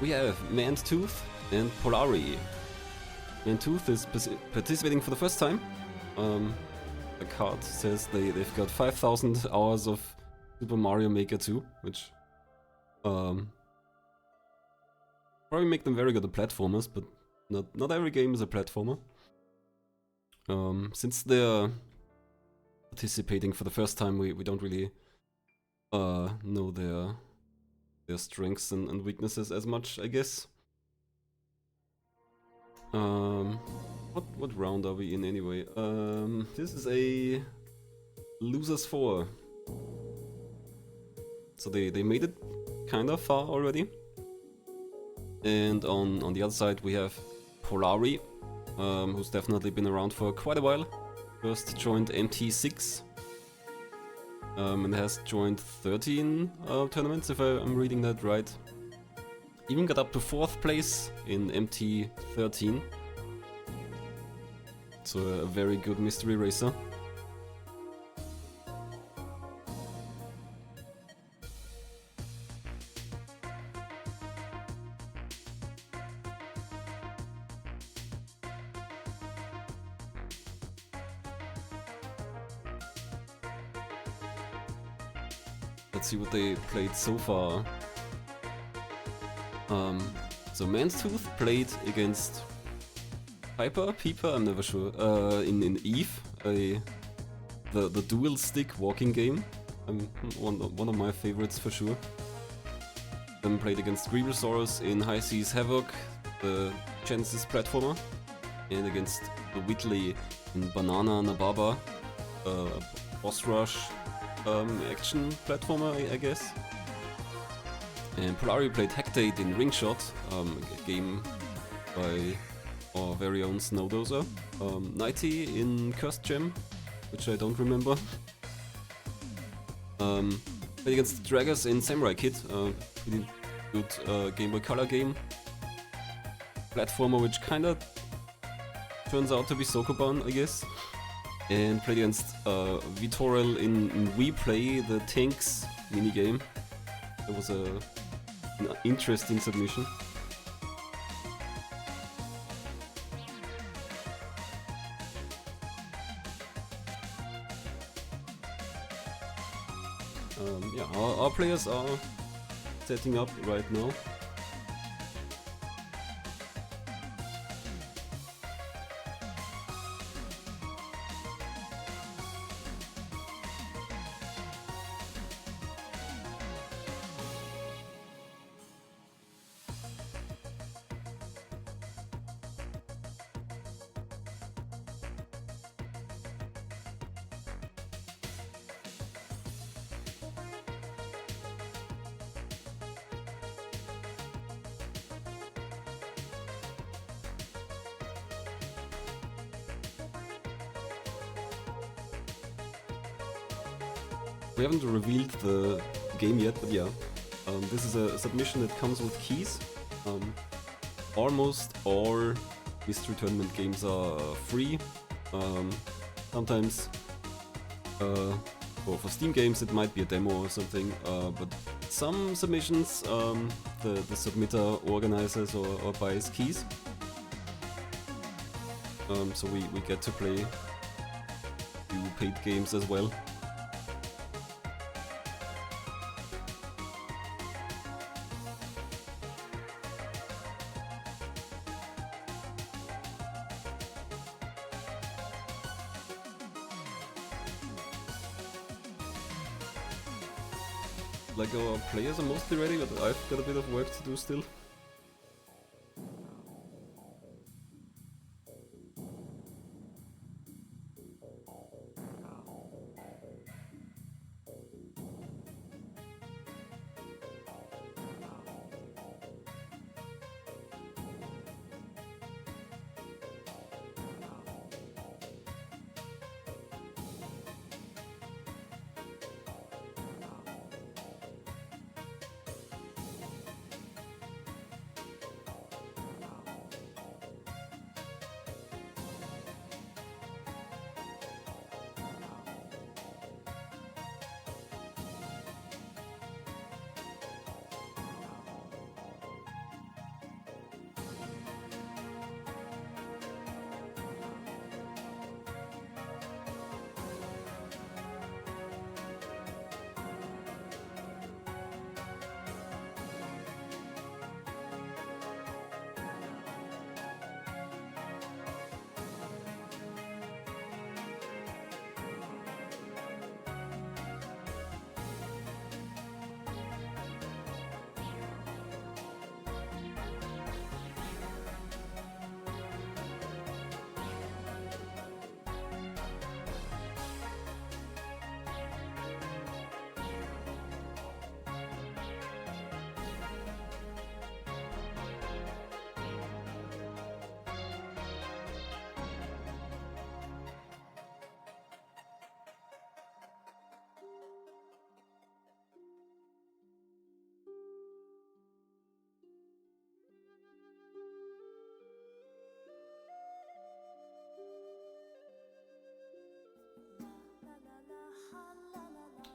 we have MannedTooth and Polari. MannedTooth is participating for the first time. The card says they've got 5,000 hours of Super Mario Maker 2, which probably make them very good at platformers, but not every game is a platformer. Since they're participating for the first time, we don't really know their strengths and weaknesses as much, I guess. What round are we in anyway? This is a losers 4. So they made it kinda far already. And on the other side we have Polari, who's definitely been around for quite a while. First joined MT6. And has joined 13 tournaments, if I'm reading that right. Even got up to 4th place in MT13. So a very good mystery racer. Let's see what they played so far. So MannedTooth played against Peeper, I'm never sure, in Eve, the dual stick walking game. One of my favorites for sure. Then played against Greeblsaurus in High Seas Havoc, the Genesis platformer, and against the Whitley in Banana Nababa, boss rush action platformer, I guess. And Polari played Hectate in Ringshot, a game by our very own Snowdozer. Nighty in Cursed Gem, which I don't remember. Played against Draggers in Samurai Kid, pretty good Game Boy Color game. Platformer which kinda turns out to be Sokoban, I guess. And played against Vitorel in We Play, the Tanks minigame. It was an interesting submission. Yeah, our players are setting up right now. We haven't revealed the game yet, but yeah, this is a submission that comes with keys. Almost all Mystery Tournament games are free. Sometimes, for Steam games it might be a demo or something, but some submissions the submitter organizes or buys keys. So we get to play a few paid games as well. Like our players are mostly ready, but I've got a bit of work to do still.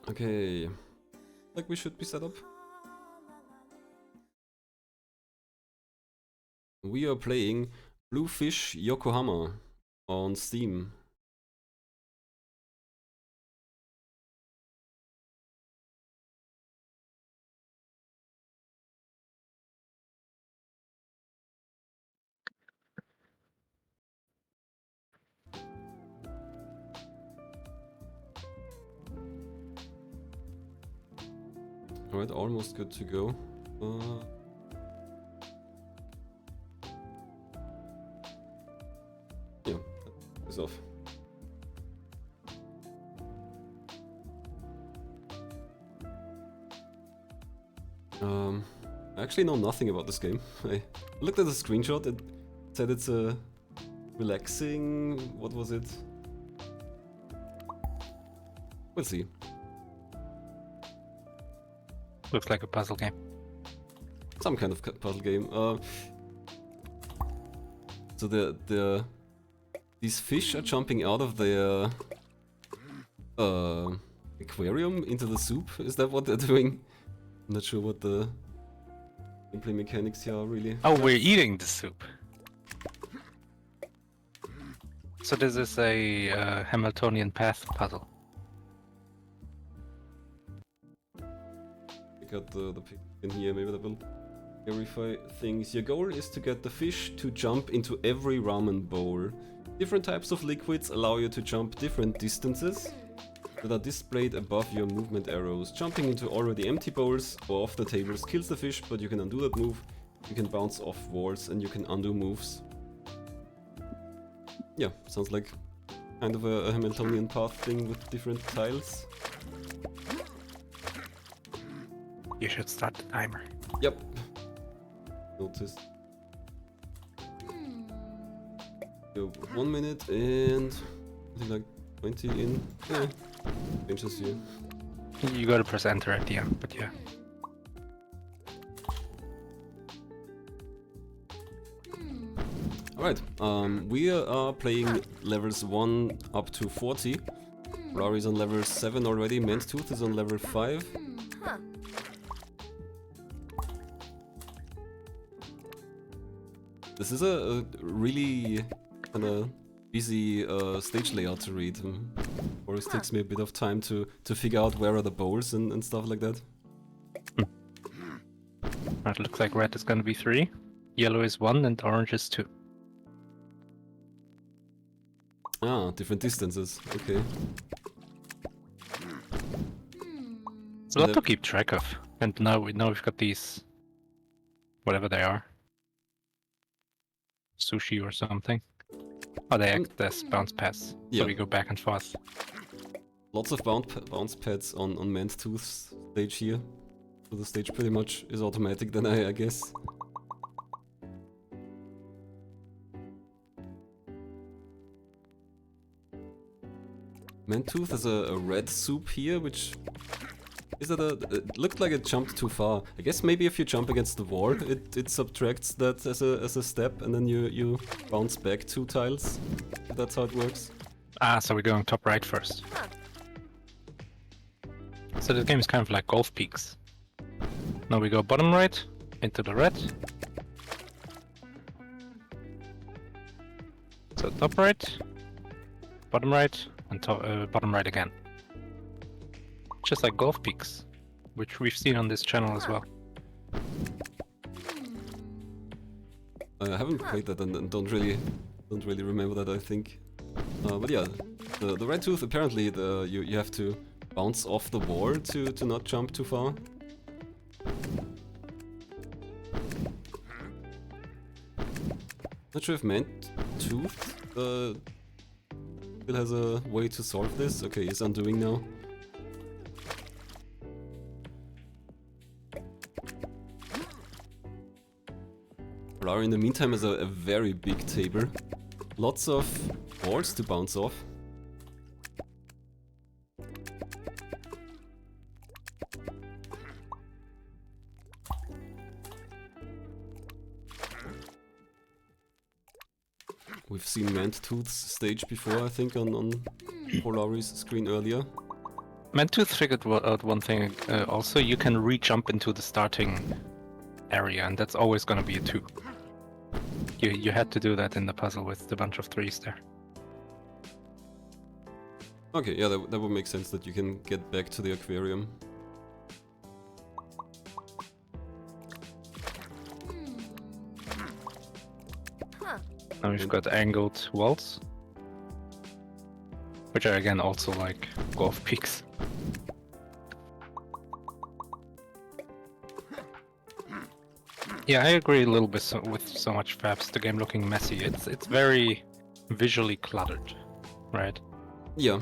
Okay, like we should be set up. We are playing Bluefish Yokohama on Steam. Alright, almost good to go. Yeah, it's off. I actually know nothing about this game. I looked at the screenshot, it said it's a relaxing... what was it? We'll see. Looks like a puzzle game. Some kind of puzzle game. So these fish are jumping out of their aquarium into the soup. Is that what they're doing? I'm not sure what the gameplay mechanics here are really. Oh, we're eating the soup. So this is a Hamiltonian path puzzle. I got the pic in here, maybe that will clarify things. Your goal is to get the fish to jump into every ramen bowl. Different types of liquids allow you to jump different distances that are displayed above your movement arrows. Jumping into already empty bowls or off the tables kills the fish, but you can undo that move. You can bounce off walls and you can undo moves. Yeah, sounds like kind of a Hamiltonian path thing with different tiles. You should start the timer. Yep. Noticed. So 1 minute and I think like 20 in. Yeah. Changes here. You gotta press enter at the end, but yeah. Alright, we are playing levels 1 up to 40. Polari is on level 7 already, MannedTooth is on level 5. This is a really kinda busy stage layout to read. Always takes me a bit of time to figure out where are the bowls and stuff like that. It looks like red is gonna be 3, yellow is 1, and orange is 2. Ah, different distances, okay. It's a lot to keep track of. And now we've got these, whatever they are. Sushi or something. Oh, they act as bounce pads, Yeah. so we go back and forth. Lots of bounce pads on MannedTooth's stage here. So the stage pretty much is automatic then, I guess. MannedTooth has a red soup here, which... is that it looked like it jumped too far. I guess maybe if you jump against the wall, it subtracts that as a step, and then you bounce back 2 tiles. That's how it works. Ah, so we're going top right first. So this game is kind of like Golf Peaks. Now we go bottom right, into the red. So top right, bottom right, and bottom right again. Just like Golf Peaks, which we've seen on this channel as well. I haven't played that and don't really remember that, I think. But yeah, the red tooth, apparently you have to bounce off the wall to not jump too far. Not sure if MannedTooth still has a way to solve this. Okay, he's undoing now. Polari in the meantime has a very big table. Lots of balls to bounce off. We've seen MannedTooth's stage before, I think, on Polari's screen earlier. MannedTooth figured out one thing. Also, you can re-jump into the starting area, and that's always going to be a 2. You had to do that in the puzzle with the bunch of 3s there. Okay, yeah, that would make sense that you can get back to the aquarium. Now we've got angled walls, which are again also like golf peaks. Yeah, I agree a little bit with so much Fabs, the game looking messy. It's very visually cluttered, right? Yeah.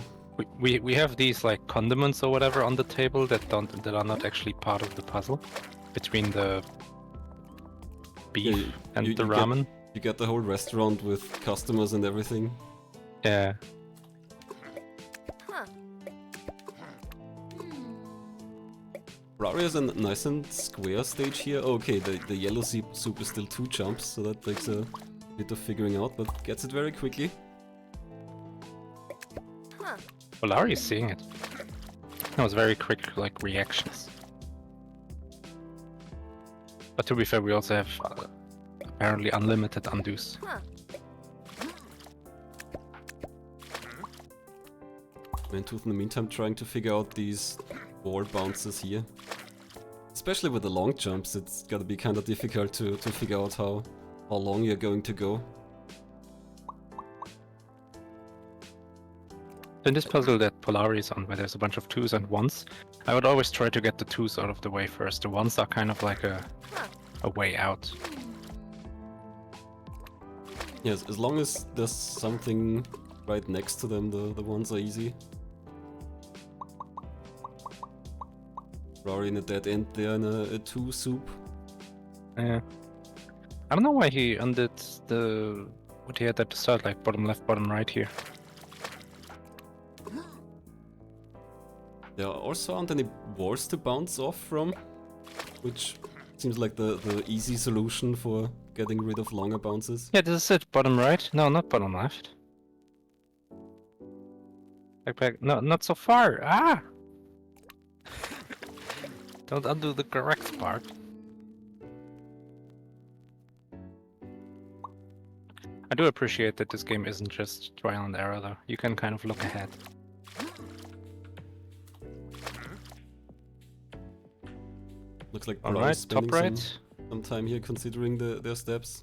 We have these like condiments or whatever on the table that are not actually part of the puzzle, between the beef and the ramen. You get the whole restaurant with customers and everything. Yeah. Polari has a nice and square stage here. Okay, the yellow soup is still 2 jumps, so that takes a bit of figuring out, but gets it very quickly. Polari is seeing it. That was very quick, like, reactions. But to be fair, we also have apparently unlimited undos. MannedTooth in the meantime trying to figure out these wall bounces here. Especially with the long jumps, it's gotta be kinda difficult to figure out how long you're going to go. In this puzzle that Polari is on, where there's a bunch of 2s and 1s, I would always try to get the 2s out of the way first. The 1s are kind of like a way out. Yes, as long as there's something right next to them, the ones are easy. Polari in a dead end there in a 2 soup. Yeah. I don't know why he undid what he had at the start, like bottom left, bottom right here. There also aren't any walls to bounce off from, which seems like the easy solution for getting rid of longer bounces. Yeah, this is it. Bottom right? No, not bottom left. Back. No, not so far. Ah! Don't undo the correct part. I do appreciate that this game isn't just trial and error though. You can kind of look ahead. Looks like Alright, spending top right. some time here considering their steps.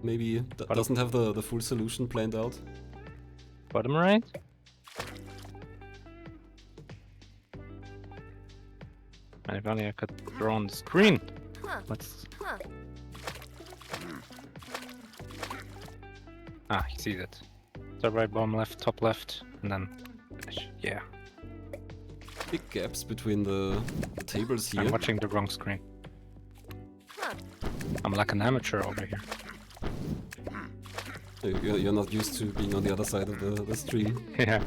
Maybe doesn't have the full solution planned out. Bottom right? And if only I could draw on the screen. Let's... Ah, you see it. Top right, bottom left, top left, and then finish. Yeah. Big gaps between the tables here. I'm watching the wrong screen. I'm like an amateur over here. You're not used to being on the other side of the stream. Yeah.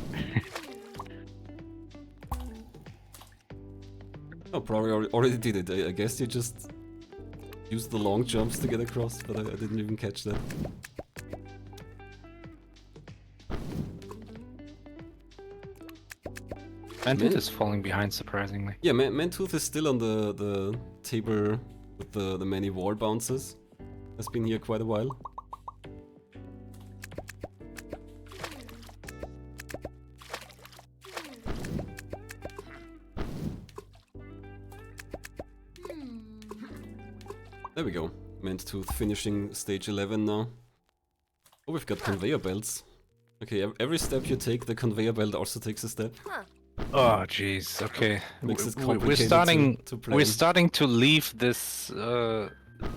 Oh, probably already did it. I guess you just used the long jumps to get across, but I didn't even catch that. MannedTooth is falling behind, surprisingly. Yeah, MannedTooth is still on the table with the many wall bounces. Has been here quite a while. There we go. MannedTooth finishing stage 11 now. Oh, we've got conveyor belts. Okay, every step you take, the conveyor belt also takes a step. Oh jeez, okay. Makes it We're complicated we're starting to leave this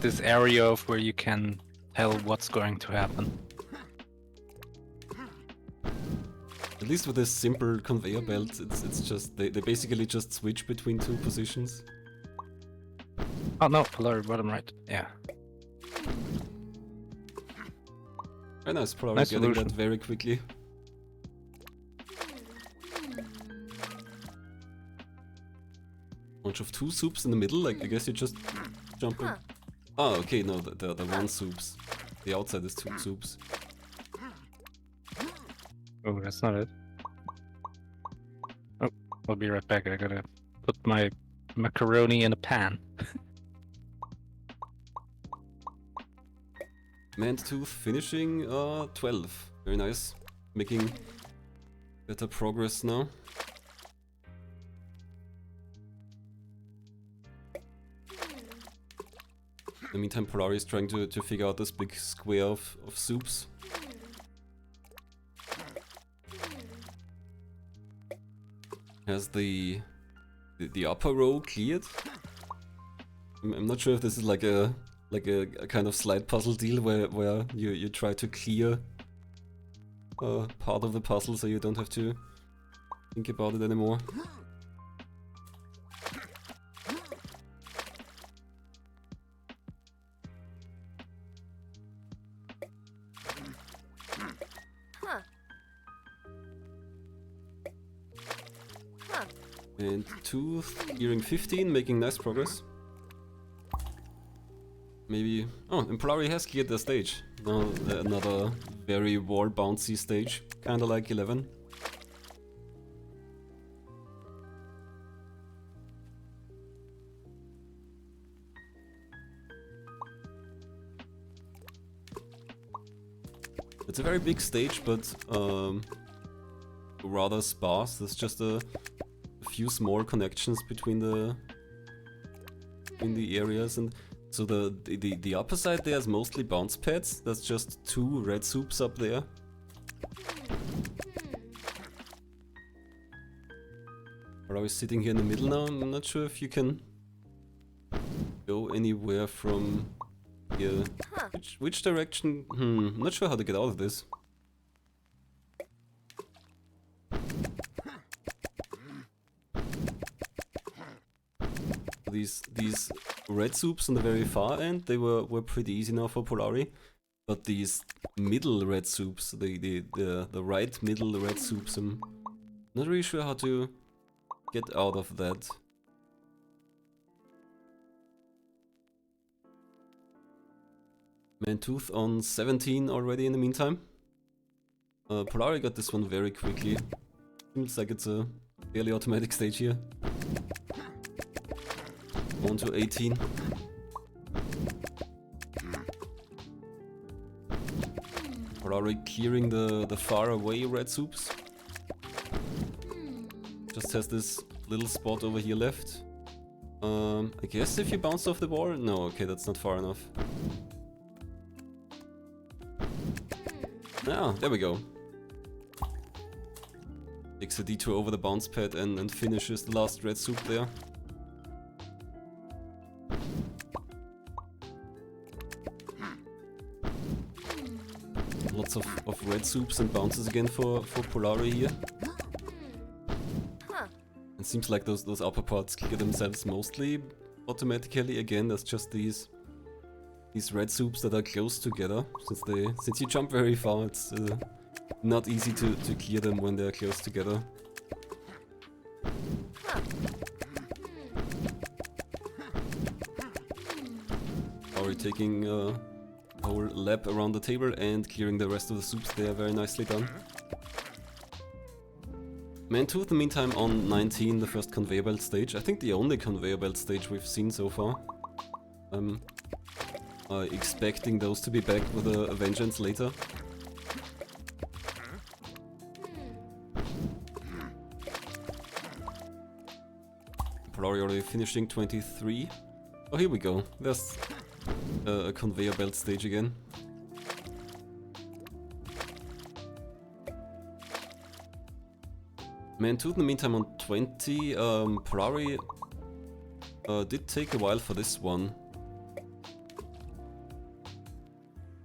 this area of where you can tell what's going to happen. At least with this simple conveyor belt, it's just they basically just switch between 2 positions. Oh no, Polari bottom right. Yeah. Very nice, probably Nice getting solution. that very quickly. Bunch of 2 soups in the middle, like I guess you just jump in. Oh, okay, no, the 1 soups. The outside is 2 soups. Oh, that's not it. Oh. I'll be right back. I gotta put my macaroni in a pan. MannedTooth finishing 12. Very nice. Making better progress now. In the meantime, Polari is trying to figure out this big square of soups. Has the upper row cleared? I'm not sure if this is like a kind of slide puzzle deal where you try to clear part of the puzzle so you don't have to think about it anymore. And Tooth clearing 15, making nice progress. Maybe... Oh, and Polari has cleared the stage. Now another very wall bouncy stage, kinda like 11. It's a very big stage, but rather sparse. There's just a few small connections between the areas, and so the upper side there is mostly bounce pads. That's just 2 red soups up there. Are always sitting here in the middle now. I'm not sure if you can go anywhere from here. Which direction? I'm not sure how to get out of this. These red soups on the very far end, they were pretty easy now for Polari, but these middle red soups, the right middle red soups, I'm not really sure how to get out of that. MannedTooth on 17 already in the meantime. Polari got this one very quickly. Seems like it's a fairly automatic stage here. 1 to 18. Polari clearing the far away red soups. Just has this little spot over here left. I guess if you bounce off the wall? No, okay, that's not far enough. Ah, there we go. Takes a detour over the bounce pad and finishes the last red soup there. Lots of red soups and bounces again for Polari here. It seems like those upper parts clear themselves mostly automatically. Again, that's just these red soups that are close together. Since you jump very far, it's not easy to clear them when they're close together. Polari taking a whole lap around the table and clearing the rest of the soups there, very nicely done. MannedTooth, in the meantime, on 19, the first conveyor belt stage. I think the only conveyor belt stage we've seen so far. I'm expecting those to be back with a vengeance later. Polari already finishing 23. Oh, here we go. There's a conveyor belt stage again. MannedTooth, in the meantime, on 20. Polari did take a while for this one.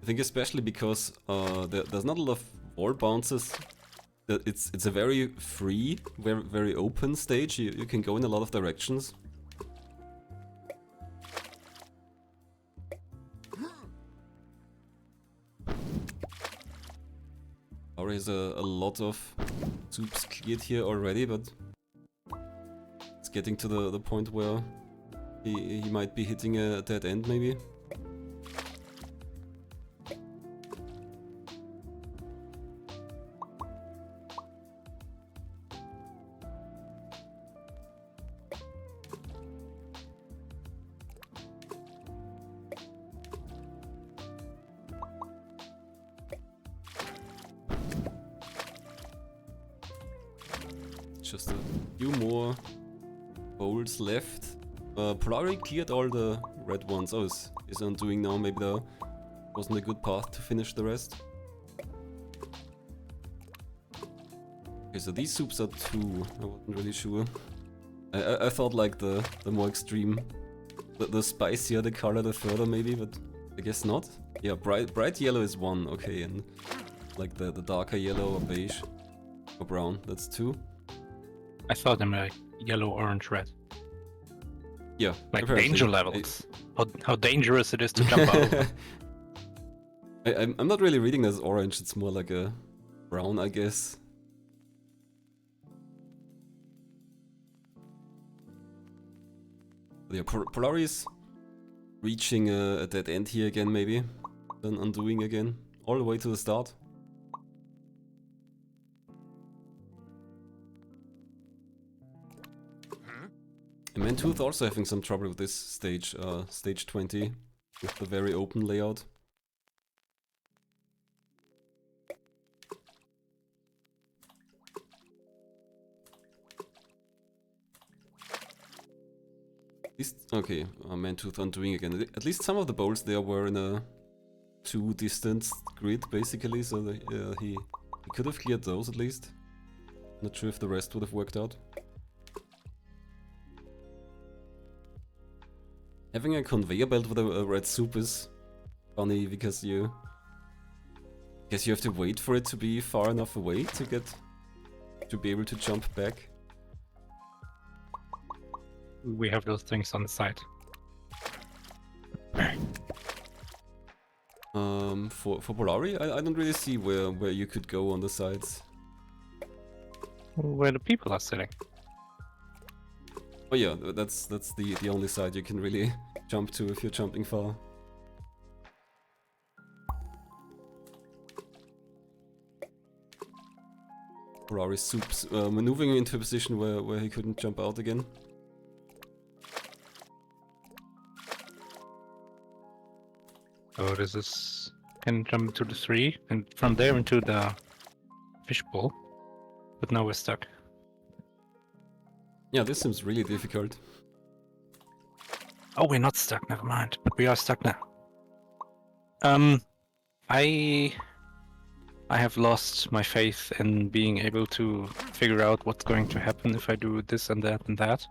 I think especially because there's not a lot of wall bounces. It's a very free, very open stage. You can go in a lot of directions. Polari has a lot of soups cleared here already, but it's getting to the point where he might be hitting a dead end maybe. just a few more bowls left. Polari cleared all the red ones. Oh, is Undoing now. Maybe there wasn't a good path to finish the rest. Okay, so these soups are 2. I wasn't really sure. I thought like the more extreme, the spicier the color, the further maybe, but I guess not. Yeah, bright yellow is 1, okay, and like the darker yellow or beige or brown, that's 2. I thought them like yellow, orange, red. Yeah, like apparently. danger levels. How dangerous it is to jump out. I'm not really reading this orange, it's more like a brown, I guess. Yeah, Polari is reaching a dead end here again, maybe. Then Undoing again, all the way to the start. And MannedTooth also having some trouble with this stage, stage 20, with the very open layout. Okay, MannedTooth Undoing again. At least some of the bowls there were in a 2 distance grid, basically, so he could have cleared those at least. Not sure if the rest would have worked out. Having a conveyor belt with a red soup is funny because you have to wait for it to be far enough away to be able to jump back. We have those things on the side. For Polari, I don't really see where you could go on the sides. Where the people are sitting. Oh yeah, that's the only side you can really jump to if you're jumping far. Polari's soups maneuvering into a position where he couldn't jump out again. So this is... can jump to the 3 and from there into the fishbowl. But now we're stuck. Yeah, this seems really difficult. Oh, we're not stuck, never mind. But we are stuck now. I have lost my faith in being able to figure out what's going to happen if I do this and that and that.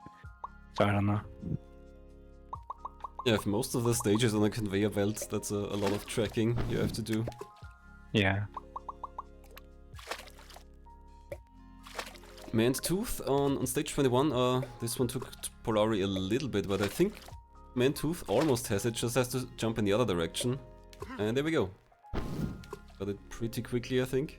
So I don't know. Yeah, if most of the stages on a conveyor belt, that's a lot of tracking you have to do. Yeah. MannedTooth on stage 21, this one took Polari a little bit, but I think MannedTooth almost has it, just has to jump in the other direction. And there we go. Got it pretty quickly, I think.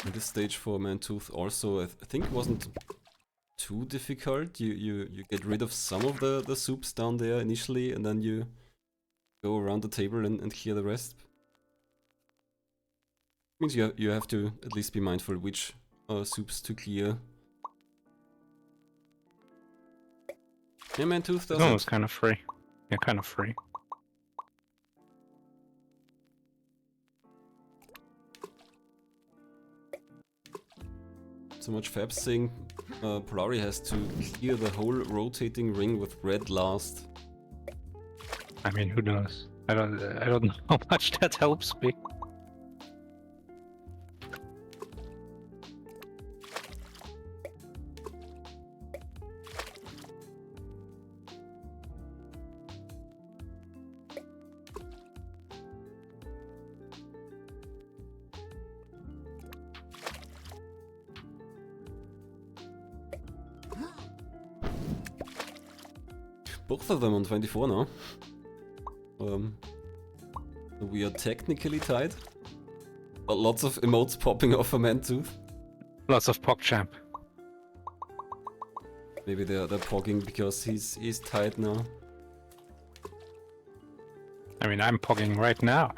And this stage for MannedTooth also, I think wasn't too difficult. You get rid of some of the soups down there initially, and then you go around the table and clear the rest. Means you have to at least be mindful which soups to clear. Yeah, MannedTooth does No, it's kind of free. Yeah, kind of free. So much Fabs saying Polari has to clear the whole rotating ring with red last. I mean, who knows? I don't know how much that helps me. Both of them on 24 now. So we are technically tied. But lots of emotes popping off a MannedTooth. Lots of PogChamp. Maybe they're pogging because he's tied now. I mean, I'm pogging right now.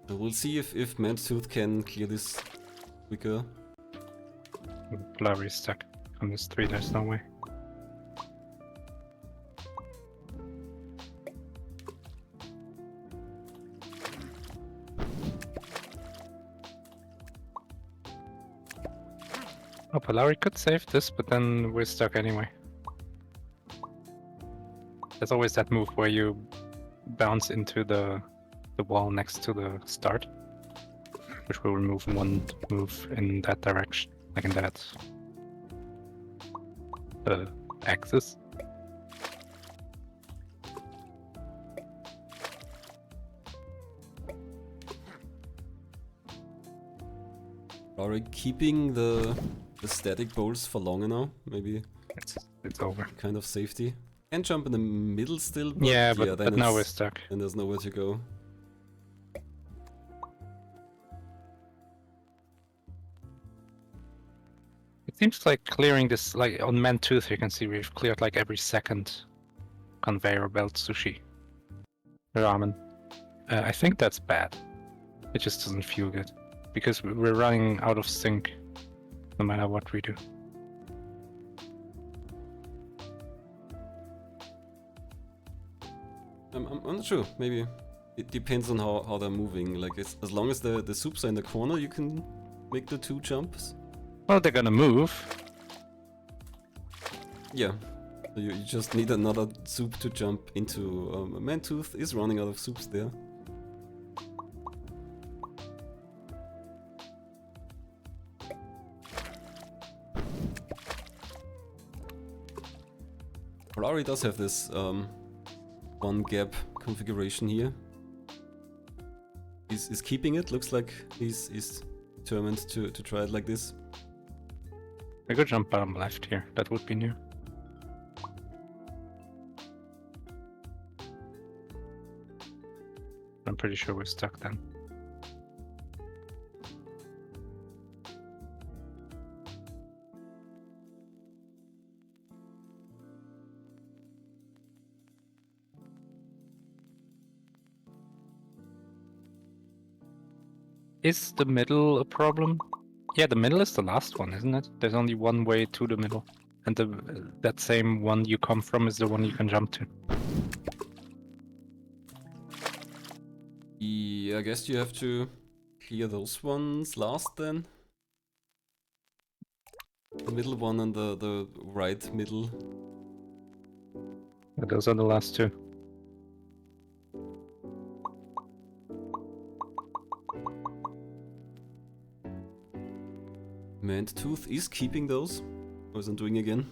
So we'll see if MannedTooth can clear this quicker. Polari is stuck on this tree, there's no way. Oh, Polari could save this, but then we're stuck anyway. There's always that move where you bounce into the wall next to the start, which will remove one move in that direction, like in that axis. Are we keeping the static bowls for longer now? Maybe It's over. kind of safety. Can jump in the middle still, but Yeah, then but now we're it's- stuck. then there's nowhere to go. It seems like clearing this, like on MannedTooth, you can see we've cleared like every second conveyor belt sushi ramen. I think that's bad. It just doesn't feel good because we're running out of sync no matter what we do. I'm not sure. Maybe it depends on how they're moving. Like as long as the soups are in the corner, you can make the 2 jumps. Well, they're gonna move. Yeah. So you just need another soup to jump into. MannedTooth is running out of soups there. Polari does have this one gap configuration here. He's keeping it. Looks like he's determined to try it like this. I could jump bottom left here. That would be new. I'm pretty sure we're stuck then. Is the middle a problem? Yeah, the middle is the last one, isn't it? There's only one way to the middle. And that same one you come from is the one you can jump to. Yeah, I guess you have to clear those ones last then. The middle one and the right middle. Yeah, those are the last two. MannedTooth is keeping those. What was I doing again?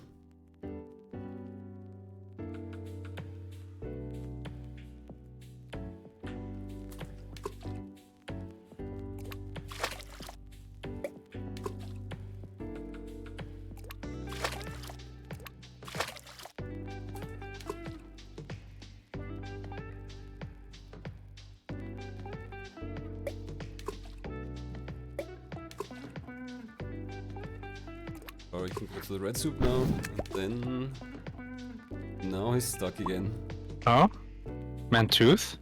Or we can go to the red soup now, and then... Now he's stuck again. Oh? MannedTooth?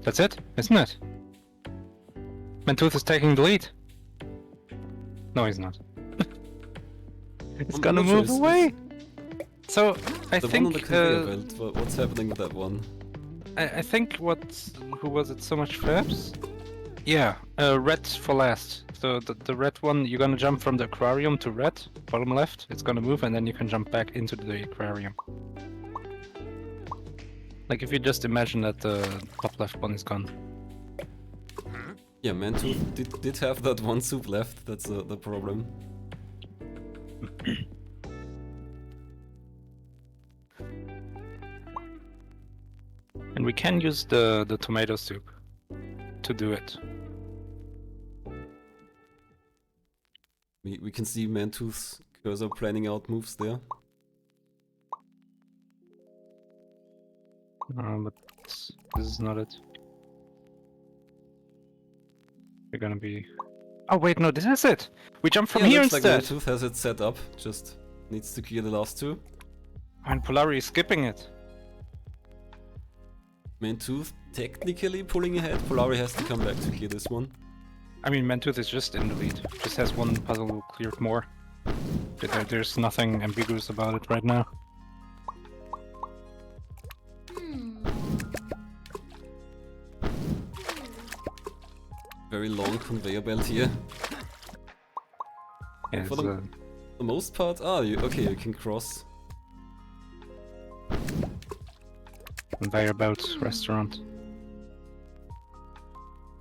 That's it, isn't it? MannedTooth is taking the lead. No, he's not. It's I'm gonna not sure, move it's- away! So, I The one on the think... conveyor belt, what's happening with that one? I think who was it, so much Fabs? Yeah, red for last. So the red one, you're gonna jump from the aquarium to red, bottom left, it's gonna move, and then you can jump back into the aquarium. Like if you just imagine that the top left one is gone. Yeah, MannedTooth did have that one soup left, that's the problem. And we can use the tomato soup to do it. We can see MannedTooth's cursor planning out moves there. But this is not it. We're gonna be... Oh wait, no, this is it! We jump from Yeah, here looks instead! like MannedTooth has it set up, just needs to clear the last 2. And Polari is skipping it. MannedTooth technically pulling ahead, Polari has to come back to clear this one. I mean, MannedTooth is just in the lead. Just has one puzzle cleared more. There's nothing ambiguous about it right now. Very long conveyor belt here. Yeah, For the most part, you can cross. conveyor belt restaurant.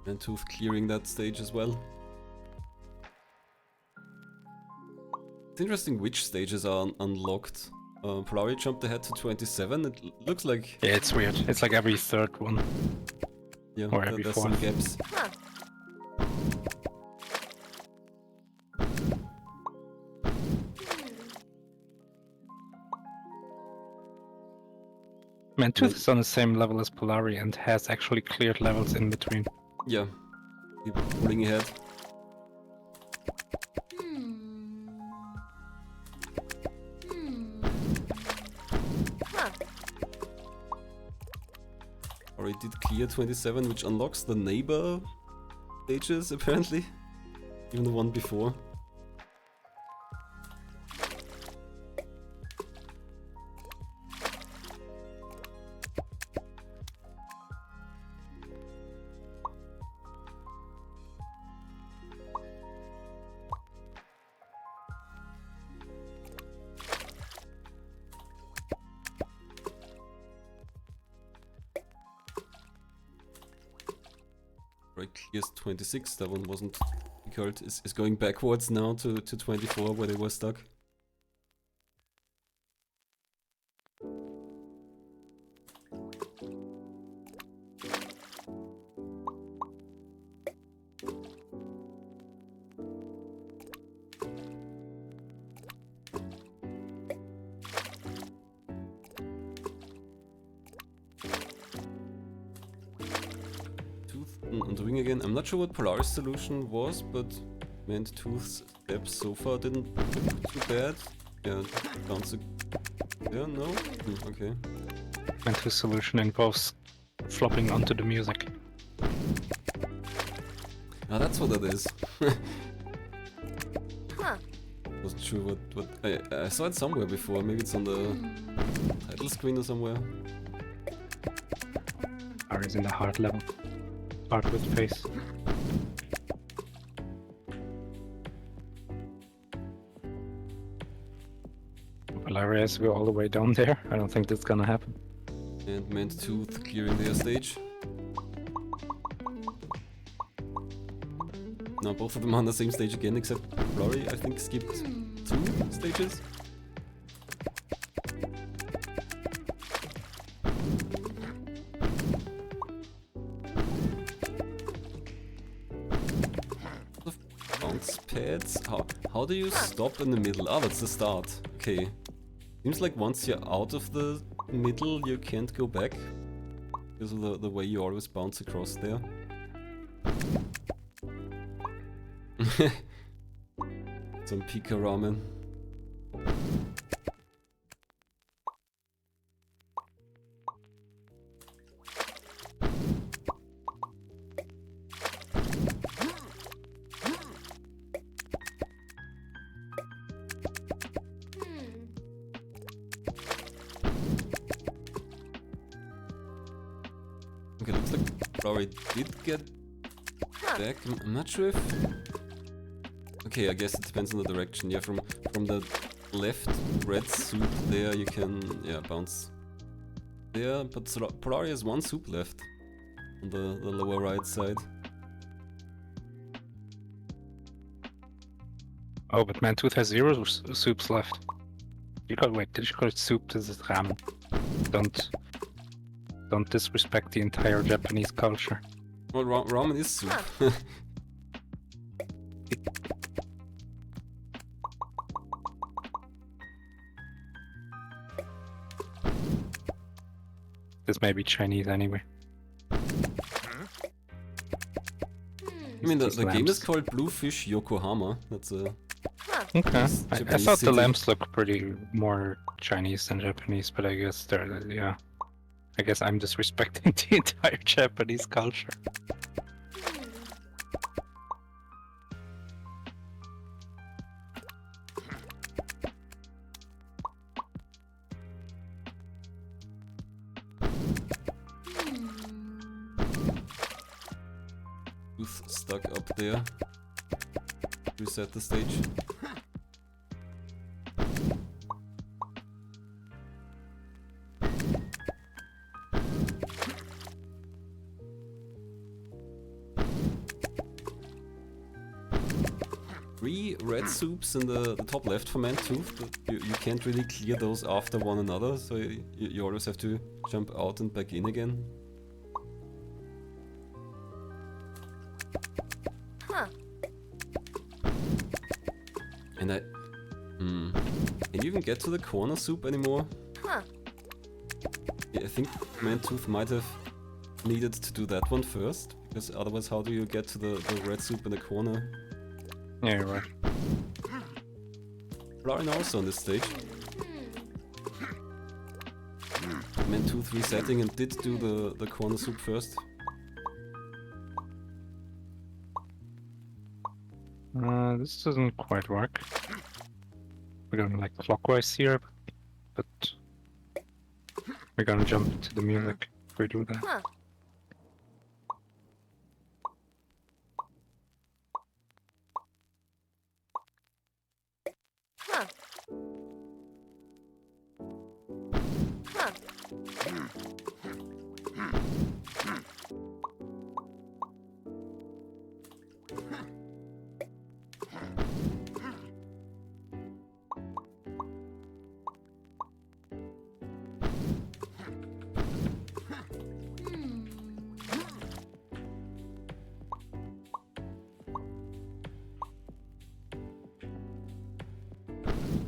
MannedTooth clearing that stage as well. It's interesting which stages are unlocked. Polari jumped ahead to 27. It looks like Yeah, it's weird. It's like every third one. yeah, Or every there's some fourth. gaps. MannedTooth is on the same level as Polari and has actually cleared levels in between. Yeah, keep pulling ahead. Or it did clear 27, which unlocks the neighbor stages apparently, even the one before. Right, clears 26, that one wasn't difficult. Is going backwards now to 24 where they were stuck. On the wing again. I'm not sure what Polari's solution was, but MannedTooth's steps so far didn't look too bad. Yeah, bounce. Yeah, no? Okay. MannedTooth's solution involves flopping onto the music. Ah, that's what that is. Wasn't sure what I saw it somewhere before. Maybe it's on the title screen or somewhere. Or is in the hard level. Hard with face. Polari has to go all the way down there. I don't think that's gonna happen. And MannedTooth clearing their stage. Now both of them are on the same stage again, except Polari, I think, skipped 2 stages. Bounce pads. How do you stop in the middle? Ah, that's the start. Okay. Seems like once you're out of the middle, you can't go back. Because of the way you always bounce across there. Some Pika ramen. Okay, looks like Polari did get back. I'm not sure if... Okay, I guess it depends on the direction. Yeah, from the left red soup there you can, yeah, bounce there. But Polari has 1 soup left on the lower right side. Oh, but MannedTooth has 0 soups left. You got wait. Did you call it soup? This is ramen. Don't disrespect the entire Japanese culture. Well, ramen is soup. This may be Chinese anyway. I mean, the game is called Bluefish Yokohama. That's a... Okay. I Japanese thought the city. lamps look pretty more Chinese than Japanese, but I guess they're, yeah. I guess I'm disrespecting the entire Japanese culture. Tooth stuck up there. Reset the stage. Three red soups in the top left for MannedTooth, but you can't really clear those after one another, so you always have to jump out and back in again. And can you even get to the corner soup anymore? Yeah, I think MannedTooth might have needed to do that one first, because otherwise how do you get to the red soup in the corner? Yeah, you're right. Polari also on this stage. MannedTooth resetting and did do the corner soup first. This doesn't quite work. We're going like clockwise here, but we're gonna jump to the music if we do that.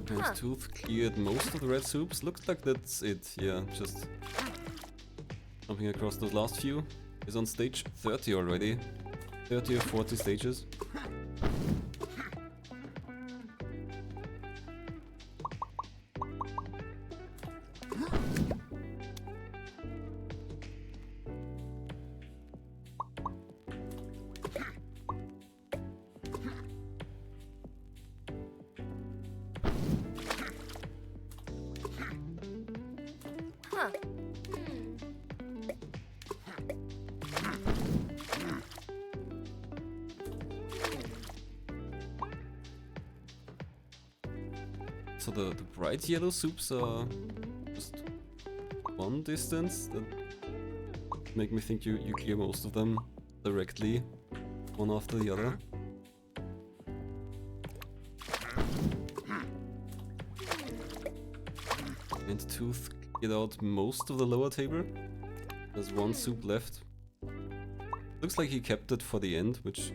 MannedTooth cleared most of the red soups. Looks like that's it. Yeah, just jumping across those last few. Is on stage 30 already. 30 or 40 stages. So the bright yellow soups are just one distance. That make me think you clear most of them directly, one after the other. MannedTooth cleared out most of the lower table. There's one soup left. Looks like he kept it for the end, which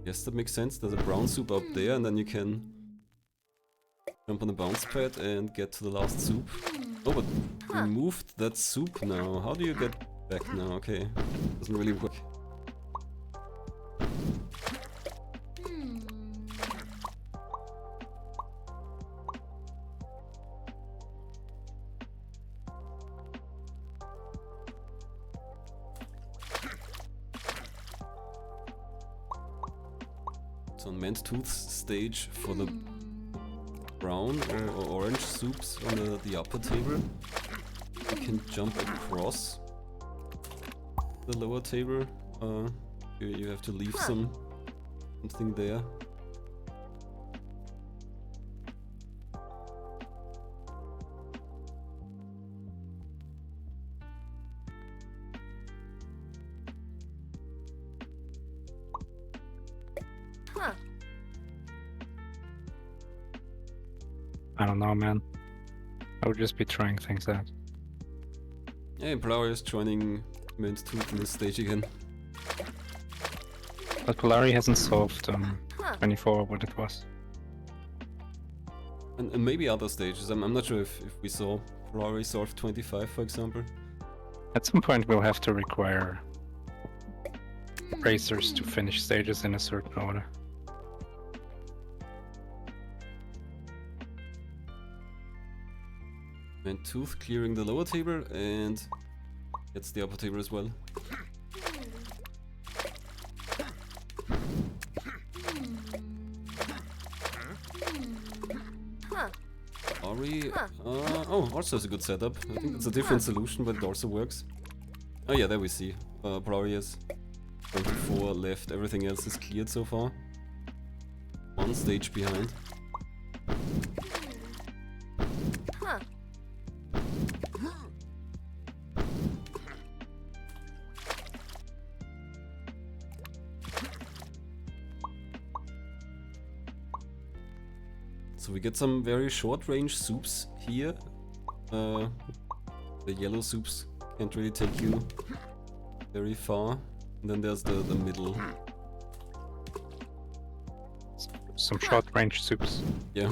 yes, that makes sense. There's a brown soup up there, and then you can jump on the bounce pad and get to the last soup. Oh, but we moved that soup now. How do you get back now? Okay, doesn't really work. It's on MannedTooth's stage for the brown or orange soups on the upper table. You can jump across the lower table. You have to leave something there. I don't know, man. I would just be trying things out. Yeah, Polari is joining MannedTooth in this stage again. But Polari hasn't solved 24 what it was. And maybe other stages. I'm not sure if we saw Polari solve 25, for example. At some point we'll have to require racers to finish stages in a certain order. MannedTooth clearing the lower table and gets the upper table as well. Polari, oh, also has a good setup. I think it's a different solution, but it also works. Oh yeah, there we see. Polari has 24 left. Everything else is cleared so far. One stage behind. Huh. So we get some very short range soups here. The yellow soups can't really take you very far. And then there's the middle. Some short range soups. Yeah.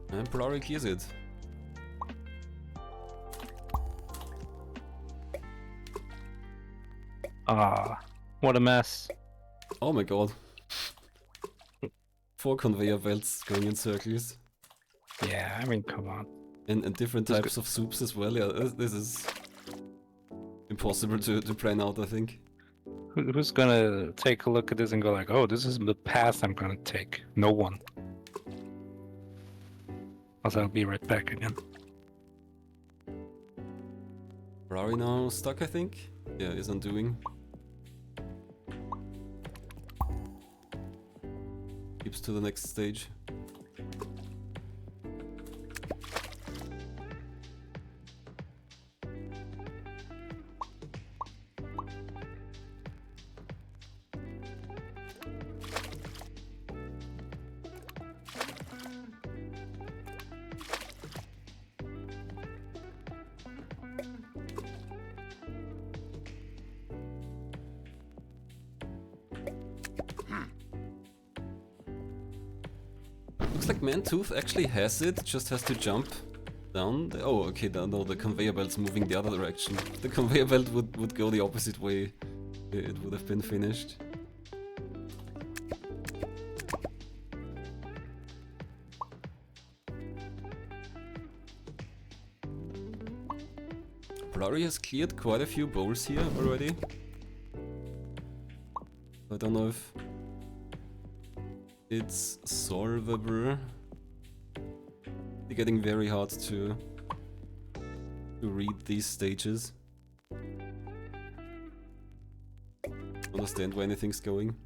And Polari clears it. Ah, what a mess. Oh my god. 4 conveyor belts going in circles. Yeah, I mean, come on. And different That's types of soups as well. Yeah, this is impossible to plan out, I think. Who's gonna take a look at this and go like, oh, this is the path I'm gonna take? No one. Else I'll be right back again. Polari now stuck, I think. Yeah, is undoing. Keeps to the next stage. Looks like MannedTooth actually has it, just has to jump down. Oh, okay, no, the conveyor belt's moving the other direction. If the conveyor belt would go the opposite way, it would have been finished. Polari has cleared quite a few bowls here already. I don't know if it's solvable. They're getting very hard to read these stages. Understand where anything's going.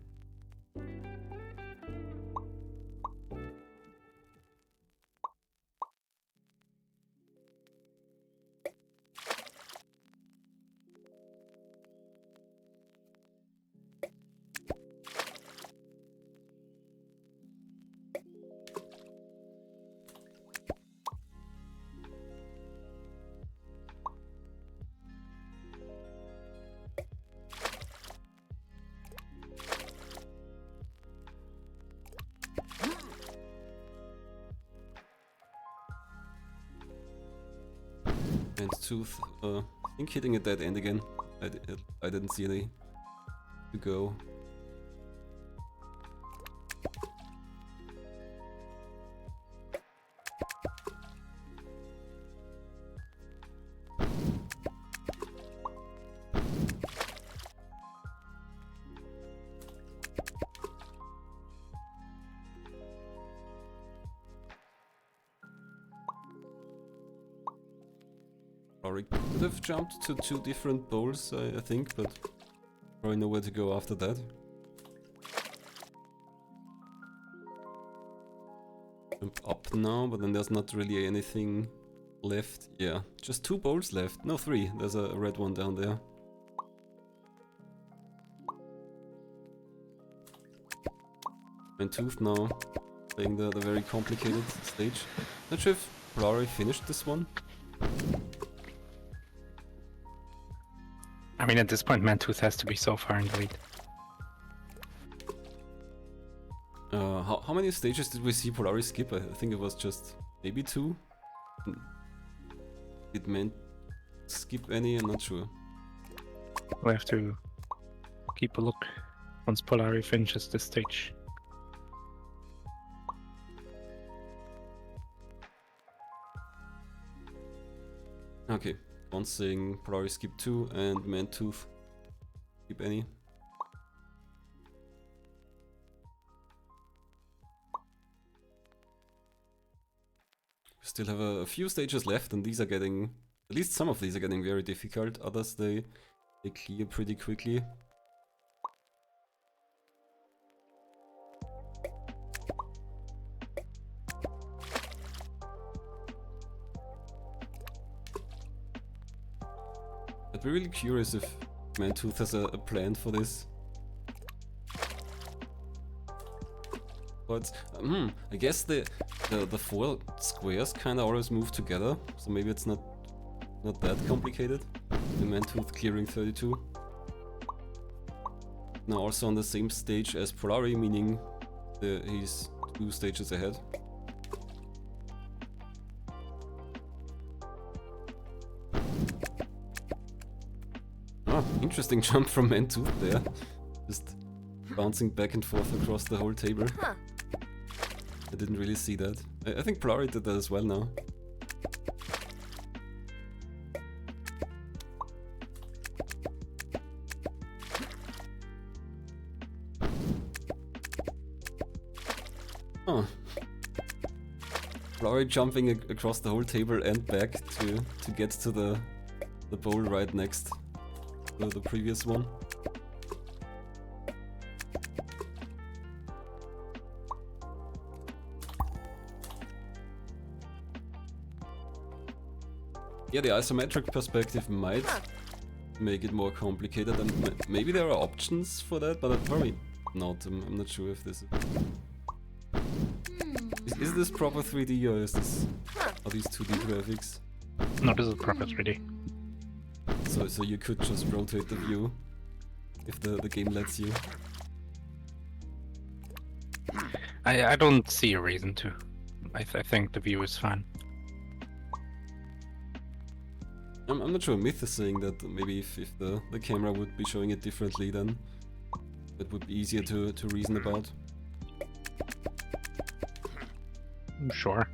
MannedTooth, I think hitting a dead end again. I didn't see any to go. Polari could have jumped to 2 different bowls, I think, but probably nowhere to go after that. Jump up now, but then there's not really anything left. Yeah, just 2 bowls left. No, 3. There's a red one down there. MannedTooth now playing the very complicated stage. Not sure if Polari finished this one. I mean, at this point, MannedTooth has to be so far in the lead. How many stages did we see Polari skip? I think it was just maybe 2. Did Man skip any? I'm not sure. We'll have to keep a look once Polari finishes this stage. Okay, one saying Polari skip 2 and MannedTooth skip any. We still have a few stages left, and these are getting, at least some of these are getting very difficult. Others they clear pretty quickly. I'd be really curious if MannedTooth has a plan for this. But I guess the 4 squares kinda always move together, so maybe it's not that complicated. The MannedTooth clearing 32. Now also on the same stage as Polari, meaning he's 2 stages ahead. Oh, interesting jump from MannedTooth there. Just bouncing back and forth across the whole table. I didn't really see that. I think Polari did that as well now. Oh. Polari jumping across the whole table and back to get to the bowl right next to the previous one. Yeah, the isometric perspective might make it more complicated, and maybe there are options for that, but probably not. I'm not sure if this is this proper 3D, or is this are these 2D graphics? No, this is proper 3D. So you could just rotate the view if the game lets you. I don't see a reason to. I think the view is fine. I'm not sure. Myth is saying that maybe if the camera would be showing it differently, then it would be easier to reason about. Sure.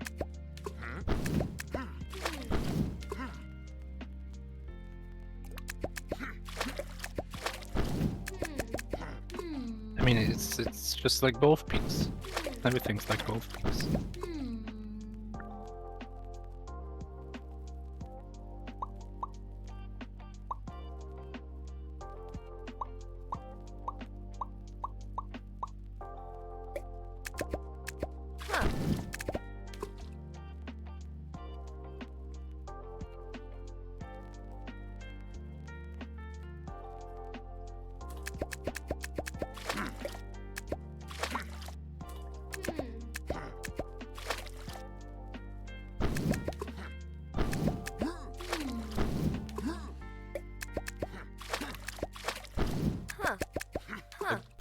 I mean, it's just like both peaks. Everything's like both peaks.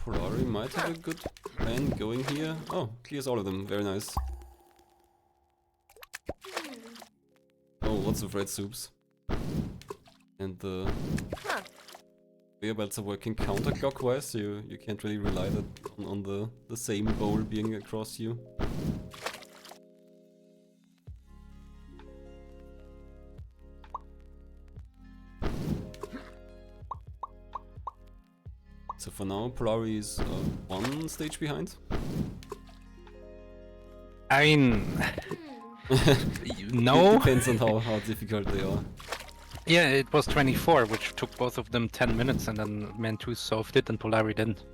Polari might have a good plan going here. Oh, clears all of them. Very nice. Oh, lots of red soups. And the conveyor belts are working counterclockwise, so you can't really rely on the same bowl being across you. So for now, Polari is 1 stage behind. I mean, no. It depends on how difficult they are. Yeah, it was 24, which took both of them 10 minutes, and then MannedTooth solved it and Polari didn't.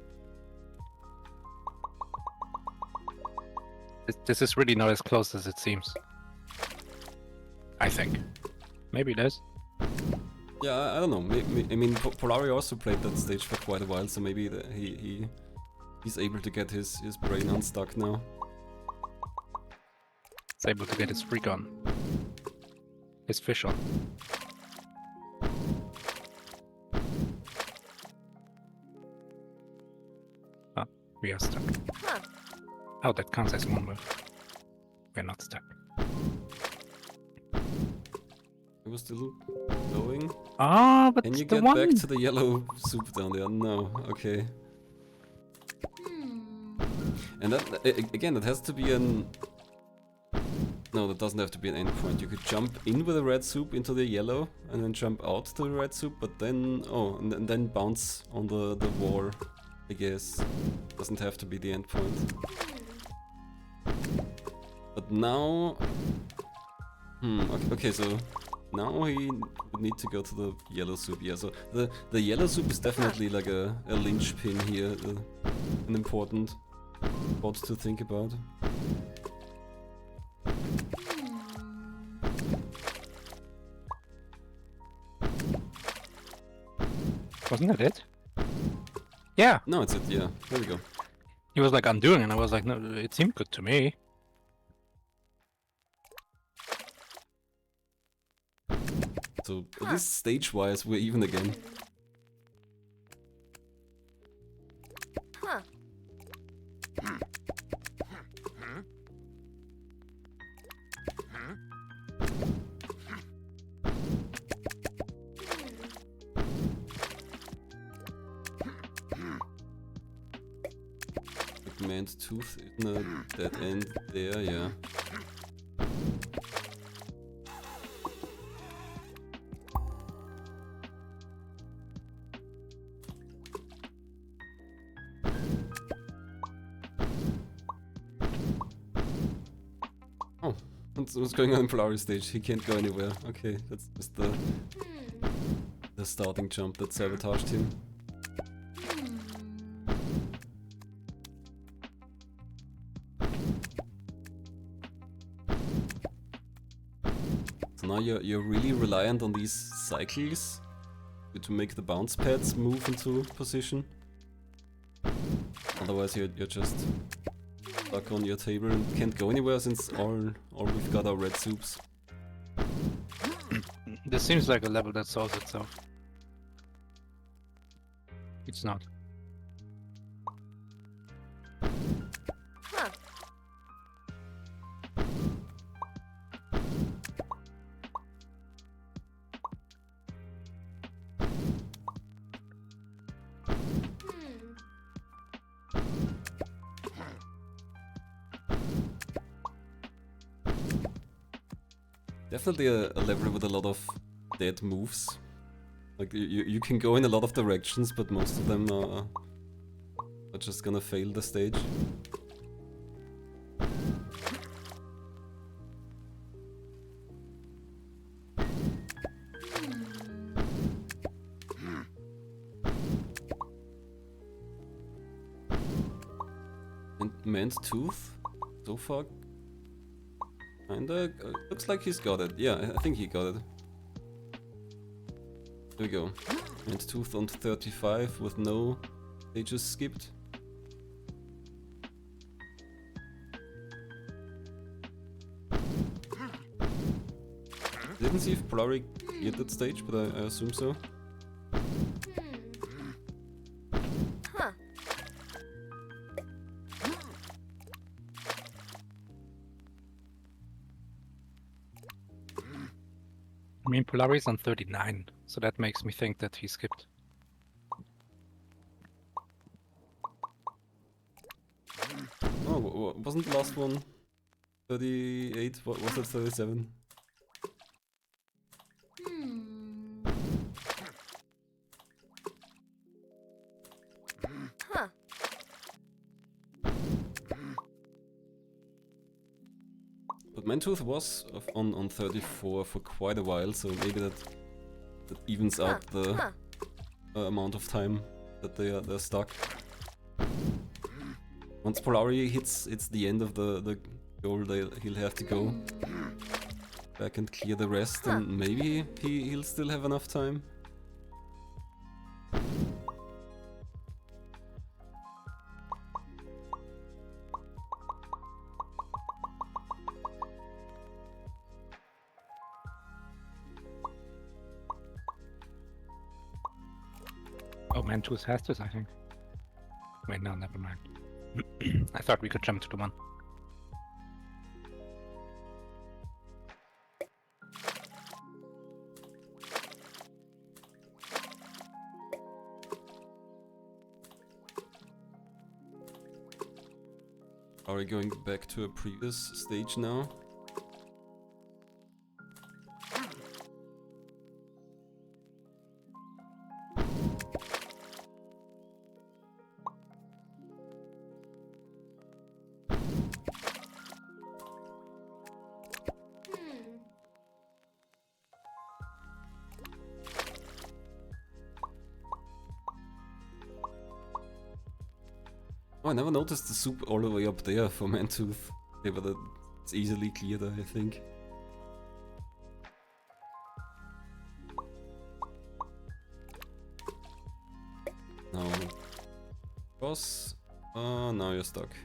This is really not as close as it seems. I think. Maybe it is. Yeah, I don't know. I mean, Polari also played that stage for quite a while, so maybe he's able to get his brain unstuck now. He's able to get his freak on. His fish on. Ah, we are stuck. Oh, that counts as one move. We're not stuck. It was still going. Ah, but Can you the get one... back to the yellow soup down there? No. Okay. And that again, that has to be an No, that doesn't have to be an endpoint. You could jump in with a red soup into the yellow and then jump out to the red soup, but then... Oh, and then bounce on the war, I guess. Doesn't have to be the endpoint. But now... okay, so... Now he would need to go to the yellow soup, yeah, so the yellow soup is definitely like a linchpin here, an important spot to think about. Wasn't that it? Yeah. No, it's it, yeah, there we go. He was like undoing, and I was like, no, it seemed good to me. So at least stage-wise, we're even again. MannedTooth in a dead end there, yeah. Oh, what's going on in Polari stage? He can't go anywhere. Okay, that's just the starting jump that sabotaged him. So now you're really reliant on these cycles to make the bounce pads move into position. Otherwise you're just stuck on your table and can't go anywhere since all we've got are red soups. This seems like a level that solves itself. It's not. Definitely a level with a lot of dead moves. Like you can go in a lot of directions, but most of them are just gonna fail the stage. And MannedTooth, so far, kinda looks like he's got it. Yeah, I think he got it. There we go. MannedTooth on 35 with no stages skipped. Didn't see if Polari cleared that stage, but I assume so. I mean, Polari is on 39, so that makes me think that he skipped. Oh, wasn't the last one 38? What was it, 37? But MannedTooth was on 34 for quite a while, so maybe that evens out the amount of time that they're stuck. Once Polari hits it's the end of the goal, he'll have to go back and clear the rest, and maybe he'll still have enough time. Oh, MannedTooth has this, I think. Wait, no, never mind. I thought we could jump to the one. Are we going back to a previous stage now? Oh, I never noticed the soup all the way up there for MannedTooth. Okay, but it's easily cleared, I think. Now, cross. Now you're stuck.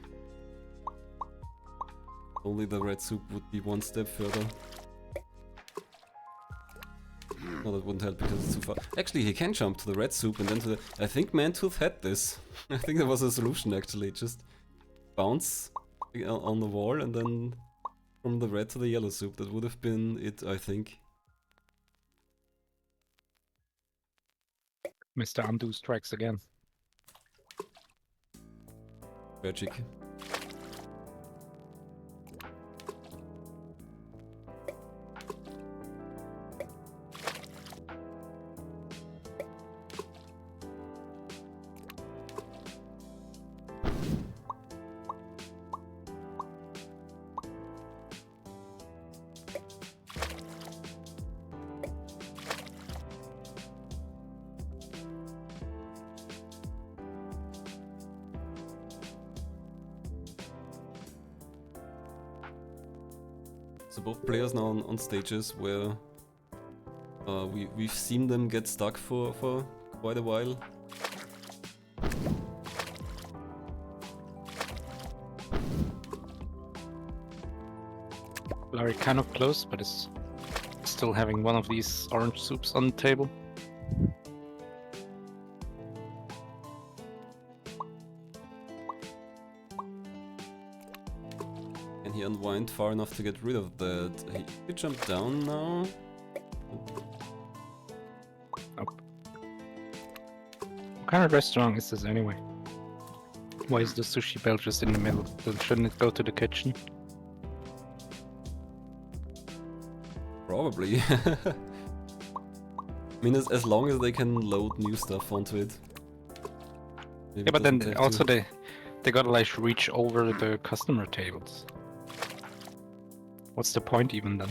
Only the red soup would be one step further. No, that wouldn't help because it's too far. Actually, he can jump to the red soup and then to the... I think MannedTooth had this. I think there was a solution actually. Just bounce on the wall and then from the red to the yellow soup. That would have been it, I think. Mr. Undo strikes again. Tragic. So both players now on stages where we've seen them get stuck for quite a while. Polari kind of close, but is still having one of these orange soups on the table. Can he unwind far enough to get rid of that? He could jump down now. Nope. What kind of restaurant is this anyway? Why is the sushi belt just in the middle? Shouldn't it go to the kitchen? Probably. I mean, as long as they can load new stuff onto it. Maybe Yeah, but it then doesn't have also to- they gotta like reach over the customer tables. What's the point even then?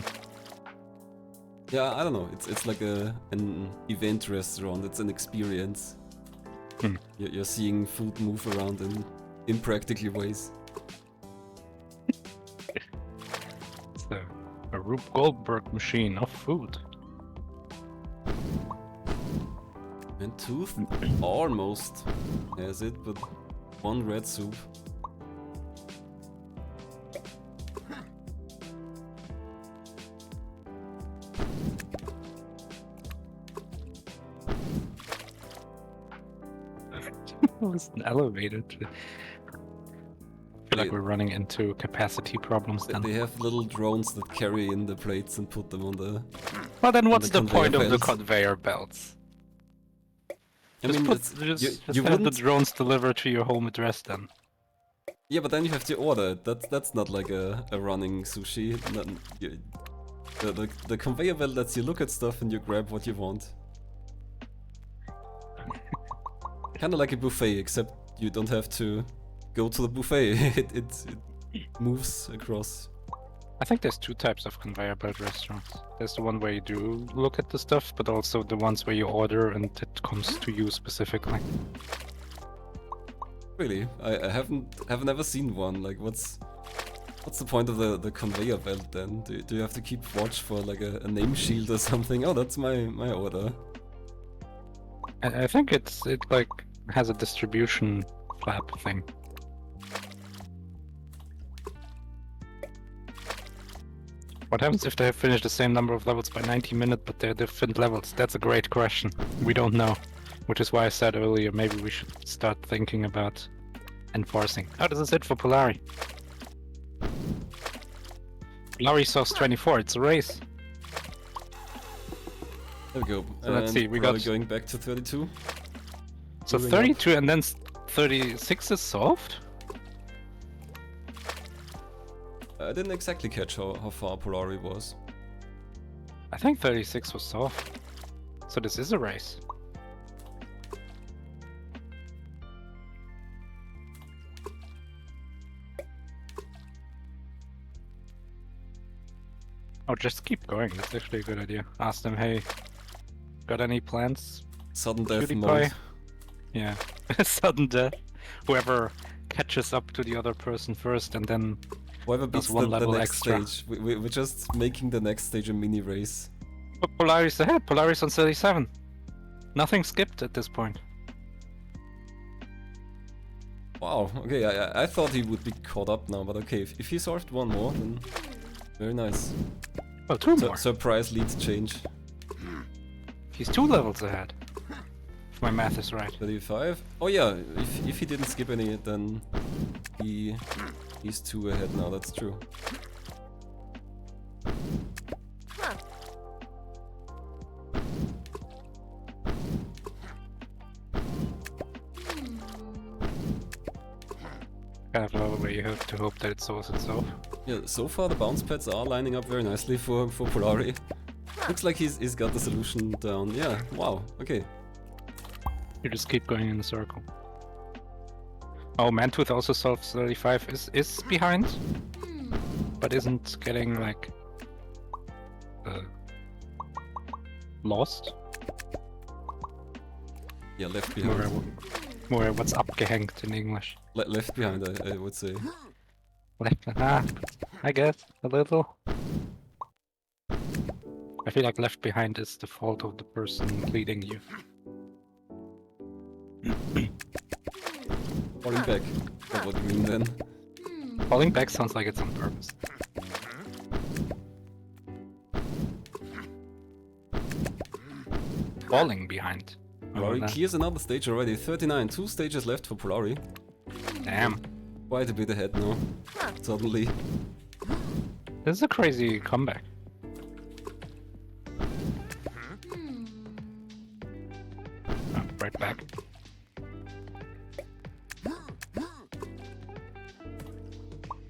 Yeah, I don't know. It's like an event restaurant. It's an experience. Hmm. You're seeing food move around in impractical ways. It's a Rube Goldberg machine of food. MannedTooth almost has it, but one red soup. It's an elevator. I feel like we're running into capacity problems then. They have little drones that carry in the plates and put them on the... Well, then what's the the point of the conveyor belts. conveyor belts? I Just mean, put, it's, just you have the wouldn't... drones delivered to your home address then. Yeah, but then you have to order it. That's not like a running sushi. The conveyor belt lets you look at stuff and you grab what you want. Kinda like a buffet, except you don't have to go to the buffet. it moves across. I think there's two types of conveyor belt restaurants. There's the one where you do look at the stuff, but also the ones where you order and it comes to you specifically. Really, I haven't ever seen one. Like, what's the point of the conveyor belt then? Do you have to keep watch for like a name shield or something? Oh, that's my order. I think it like has a distribution flap thing. What happens if they have finished the same number of levels by 90 minutes, but they're different levels? That's a great question. We don't know. Which is why I said earlier, maybe we should start thinking about enforcing. Oh, this is it for Polari. Polari Sauce 24, it's a race. There we go. So let's see, we probably got- going back to 32. So Moving 32 and then 36 is solved? I didn't exactly catch how far Polari was. I think 36 was solved. So this is a race. Oh, just keep going. That's actually a good idea. Ask them, hey, got any plans? Sudden death PewDiePie? mode. Yeah. Sudden death. Whoever catches up to the other person first, and then Whoever That's beats one the level next extra. stage. We're just making the next stage a mini race. but Polari's ahead. Polari's on 37. Nothing skipped at this point. Wow, okay, I thought he would be caught up now, but okay, if he solved one more, then very nice. Well, two more. Surprise leads change. He's 2 levels ahead. If my math is right. 35. Oh yeah, if he didn't skip any, then he's 2 ahead now, that's true. Kind of level where you have to hope that it solves itself. Yeah, so far the bounce pads are lining up very nicely for Polari. Looks like he's got the solution down. Yeah, wow, okay. You just keep going in a circle. Oh, MannedTooth also solves 35. Is behind, but isn't getting like lost. Yeah, left behind. More what's abgehängt in English. Left behind, I would say. Left, I guess a little. I feel like left behind is the fault of the person leading you. Falling back. That's what you mean then. Falling back sounds like it's on purpose. Falling behind. Polari clears another stage already. 39, 2 stages left for Polari. Damn. Quite a bit ahead now. Suddenly. This is a crazy comeback. Oh, right back.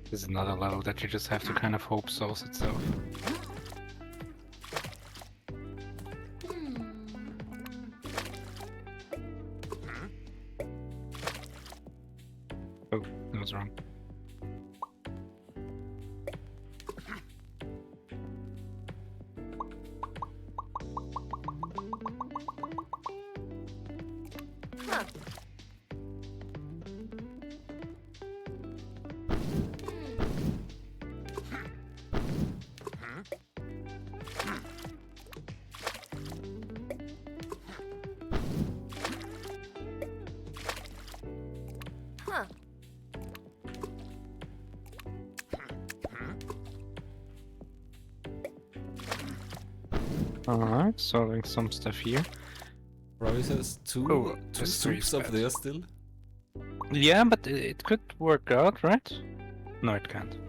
This is another level that you just have to kind of hope solves itself. Oh, that was wrong. Alright, solving some stuff here. Polari has two this soups three up is there still. Yeah, but it could work out, right? No, it can't.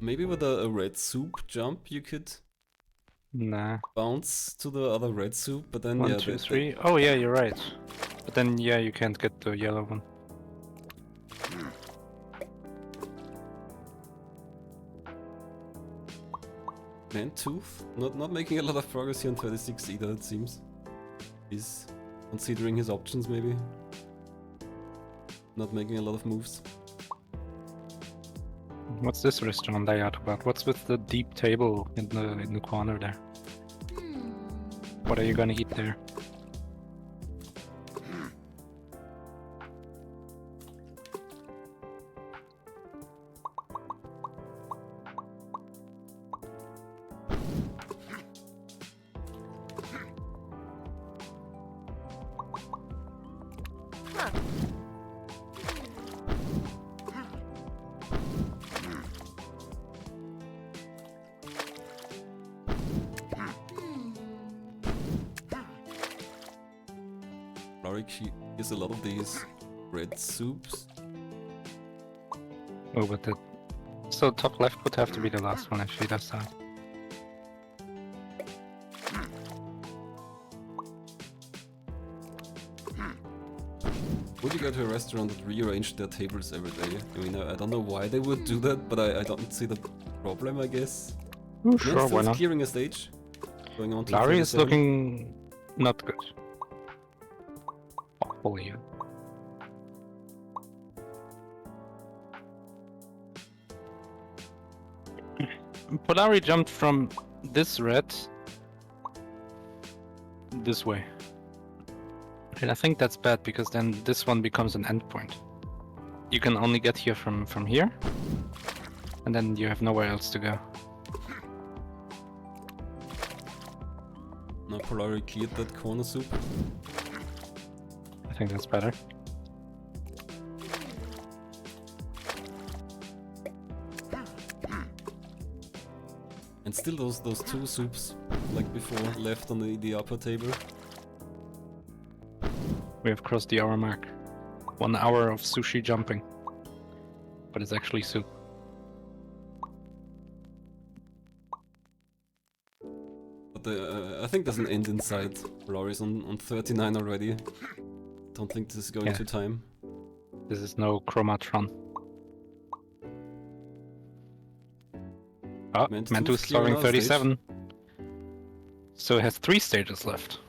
Maybe with a red soup jump you could Nah. bounce to the other red soup, but then 1, yeah, 2, 3. Oh yeah, you're right. But then yeah, you can't get the yellow one. MannedTooth not making a lot of progress here on 36 either, it seems. He's considering his options maybe. Not making a lot of moves. What's this restaurant layout about? What's with the deep table in the corner there? What are you gonna eat there? Polari is a lot of these red soups. Oh, but so top left would have to be the last one if she does that. Would you go to a restaurant that rearranged their tables every day? I mean, I don't know why they would do that, but I don't see the problem, I guess. Oh, sure, why not? Clearing a stage. Going on to Polari is 37. looking not good. Holy. Polari jumped from this red this way. And I think that's bad because then this one becomes an endpoint. you can only get here from here, and then you have nowhere else to go. Now Polari cleared that corner soup. I think that's better. And still those two soups, like before, left on the upper table. We have crossed the hour mark. 1 hour of sushi jumping. But it's actually soup. But I think there's an end in sight. Polari's on 39 already. Don't think this is going to time. This is no Chromatron. Oh, MannedTooth starting 37. So it has 3 stages left.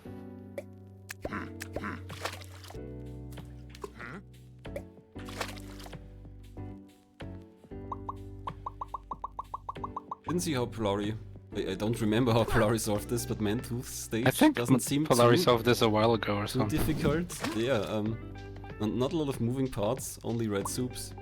Didn't see how Polari... I don't remember how Polari solved this, but MannedTooth's stage I think doesn't seem Polari too, solved this a while ago or too something. difficult. Yeah, not a lot of moving parts, only red soups.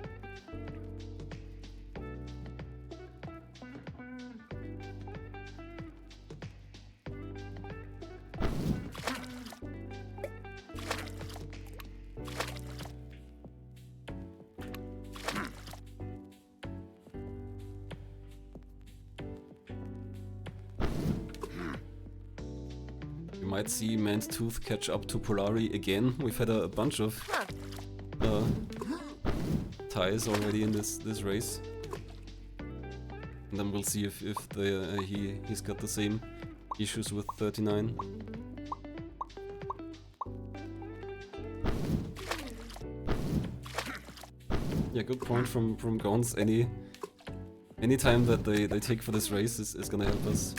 You might see MannedTooth catch up to Polari again. We've had a bunch of ties already in this race. And then we'll see if he's got the same issues with 39. Yeah, good point from Gons. Any time that they take for this race is gonna help us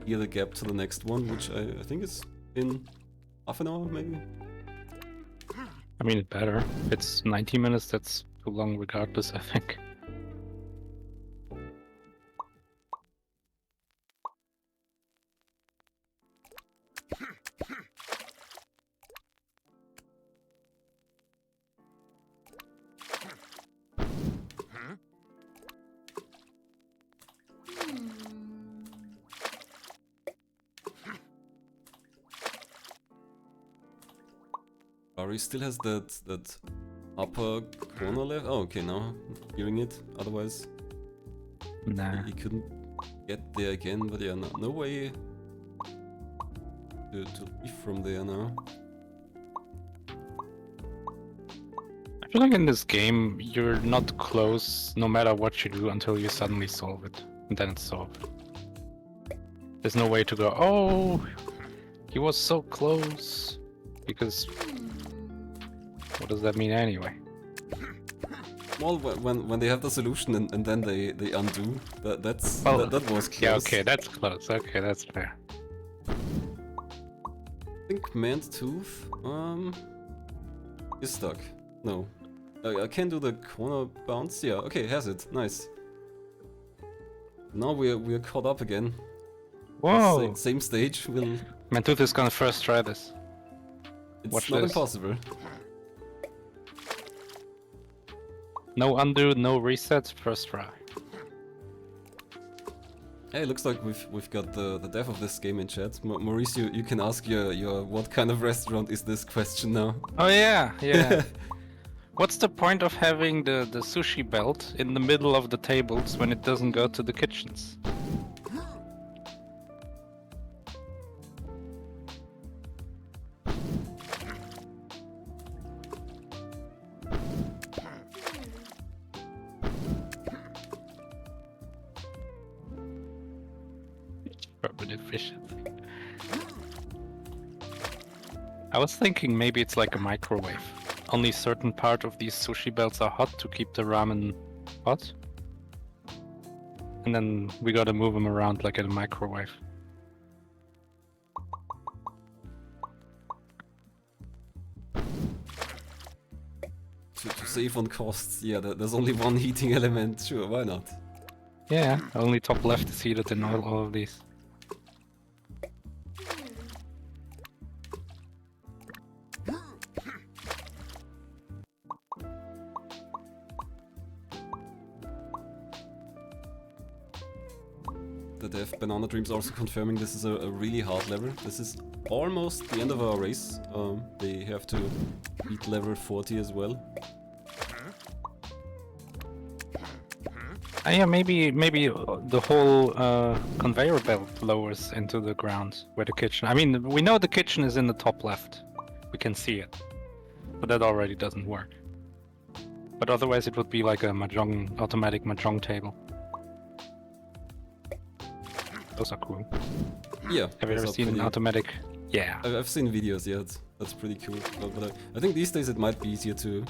clear the gap to the next one, which I think is in half an hour, maybe? I mean, it's better. If it's 90 minutes, that's too long regardless, I think. Polari still has that upper corner left. Oh, okay, now hearing it. Otherwise, Nah. he couldn't get there again. But yeah, no way to leave from there now. I feel like in this game, you're not close no matter what you do until you suddenly solve it. And then it's solved. There's no way to go, oh, he was so close. Because what does that mean anyway? Well, when they have the solution and then they undo, that was close. Yeah, okay, that's close. Okay, that's fair. I think MannedTooth is stuck. No. I can do the corner bounce. Yeah, okay, has it. Nice. Now we're caught up again. Whoa! Same stage. MannedTooth is gonna first try this. It's Watch not this. impossible. No undo, no reset, first try. Hey, looks like we've got the death of this game in chat. Maurice, you can ask your what kind of restaurant is this question now. Oh yeah, yeah. What's the point of having the sushi belt in the middle of the tables when it doesn't go to the kitchens? Urban efficiency. I was thinking maybe it's like a microwave. Only certain part of these sushi belts are hot to keep the ramen hot. And then we gotta move them around like in a microwave. To save on costs, yeah, there's only one heating element. Sure, why not? Yeah, only top left is heated in all of these. the dev Banana Dreams also confirming this is a really hard level. This is almost the end of our race. They have to beat level 40 as well. Yeah, maybe the whole conveyor belt lowers into the ground where the kitchen. I mean, we know the kitchen is in the top left. We can see it, but that already doesn't work. But otherwise, it would be like a mahjong, automatic mahjong table. Those are cool. Yeah. Have you ever seen an automatic? Yeah. I've seen videos. Yeah, that's pretty cool. But I think these days it might be easier to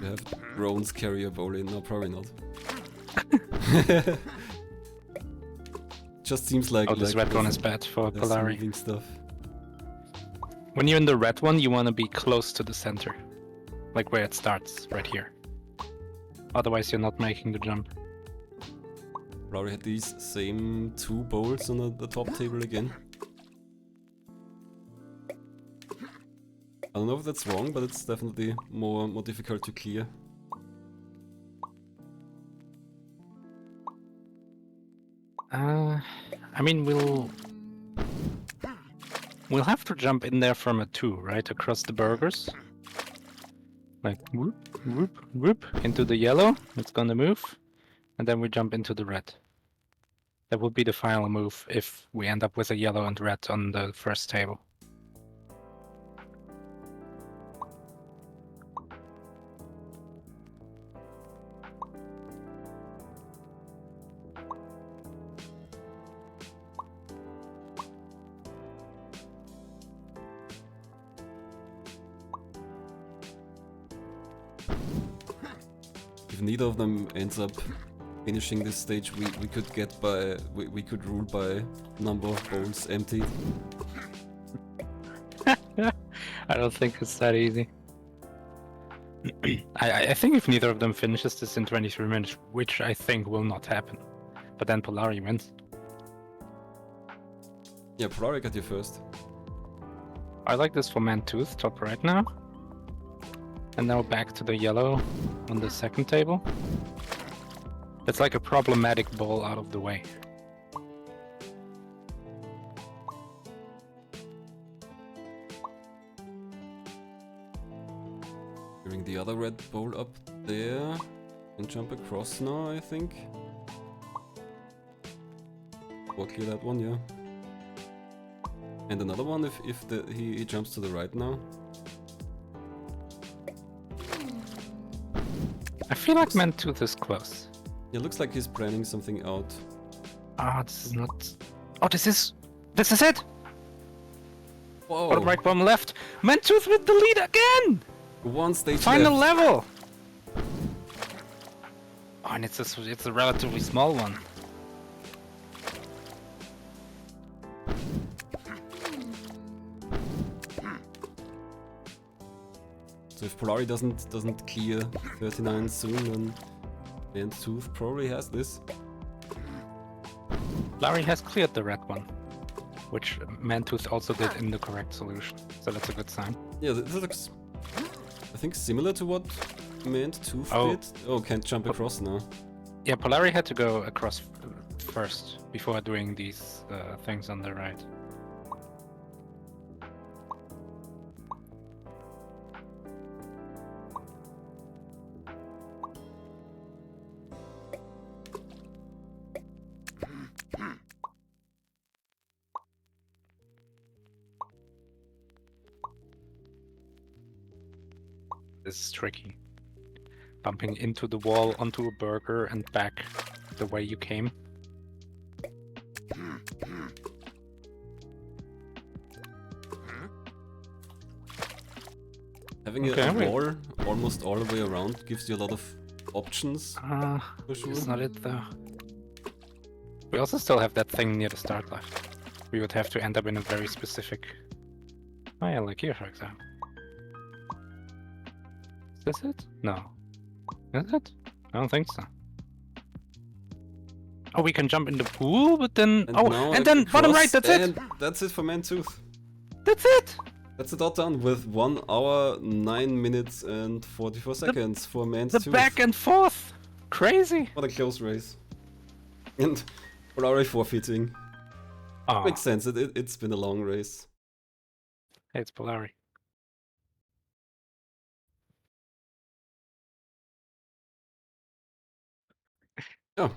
have drones carry a bowl in. No, probably not. Just seems like. Oh, this red one is bad for Polari. Moving stuff. When you're in the red one, you want to be close to the center, like where it starts, right here. Otherwise, you're not making the jump. Polari had these same 2 bowls on the top table again. I don't know if that's wrong, but it's definitely more difficult to clear. I mean, we'll have to jump in there from a 2, right? Across the burgers. Like, whoop, whoop, whoop, into the yellow. It's gonna move. And then we jump into the red. That would be the final move if we end up with a yellow and red on the first table. If neither of them ends up finishing this stage, we could get by we could rule by number of bowls emptied. I don't think it's that easy. I think if neither of them finishes this in 23 minutes, which I think will not happen, but then Polari wins. Yeah, Polari got you first. I like this for MannedTooth, top right now. And now back to the yellow on the second table. It's like a problematic ball out of the way. Bring the other red bowl up there and jump across now, I think. Or clear that one, yeah. And another one if he jumps to the right now. I feel like MannedTooth is close. Yeah, looks like he's planning something out. Ah, this is not... Oh, this is it! Whoa! Bottom right, bottom left! MannedTooth with the lead again! One stage Final left. level! Oh, and it's a relatively small one. So if Polari doesn't clear 39 soon, then MannedTooth probably has this. Larry has cleared the red one, which MannedTooth also did in the correct solution, so that's a good sign. Yeah, this looks, I think, similar to what MannedTooth did. Oh, can't jump across now. Yeah, Polari had to go across first before doing these things on the right. This is tricky. Bumping into the wall onto a burger and back the way you came. Having a wall almost all the way around gives you a lot of options. For sure. It's not it though. We also still have that thing near the start left. We would have to end up in a very specific... Oh yeah, like here for example. Is this it? No. Is it? I don't think so. Oh, we can jump in the pool, but then... And then bottom right, that's it! That's it for MannedTooth. That's it! That's the dot done with 1 hour, 9 minutes and 44 seconds for MannedTooth. The back and forth! Crazy! What a close race. And Polari forfeiting. Oh, Makes sense. It's been a long race. hey, it's Polari. Oh,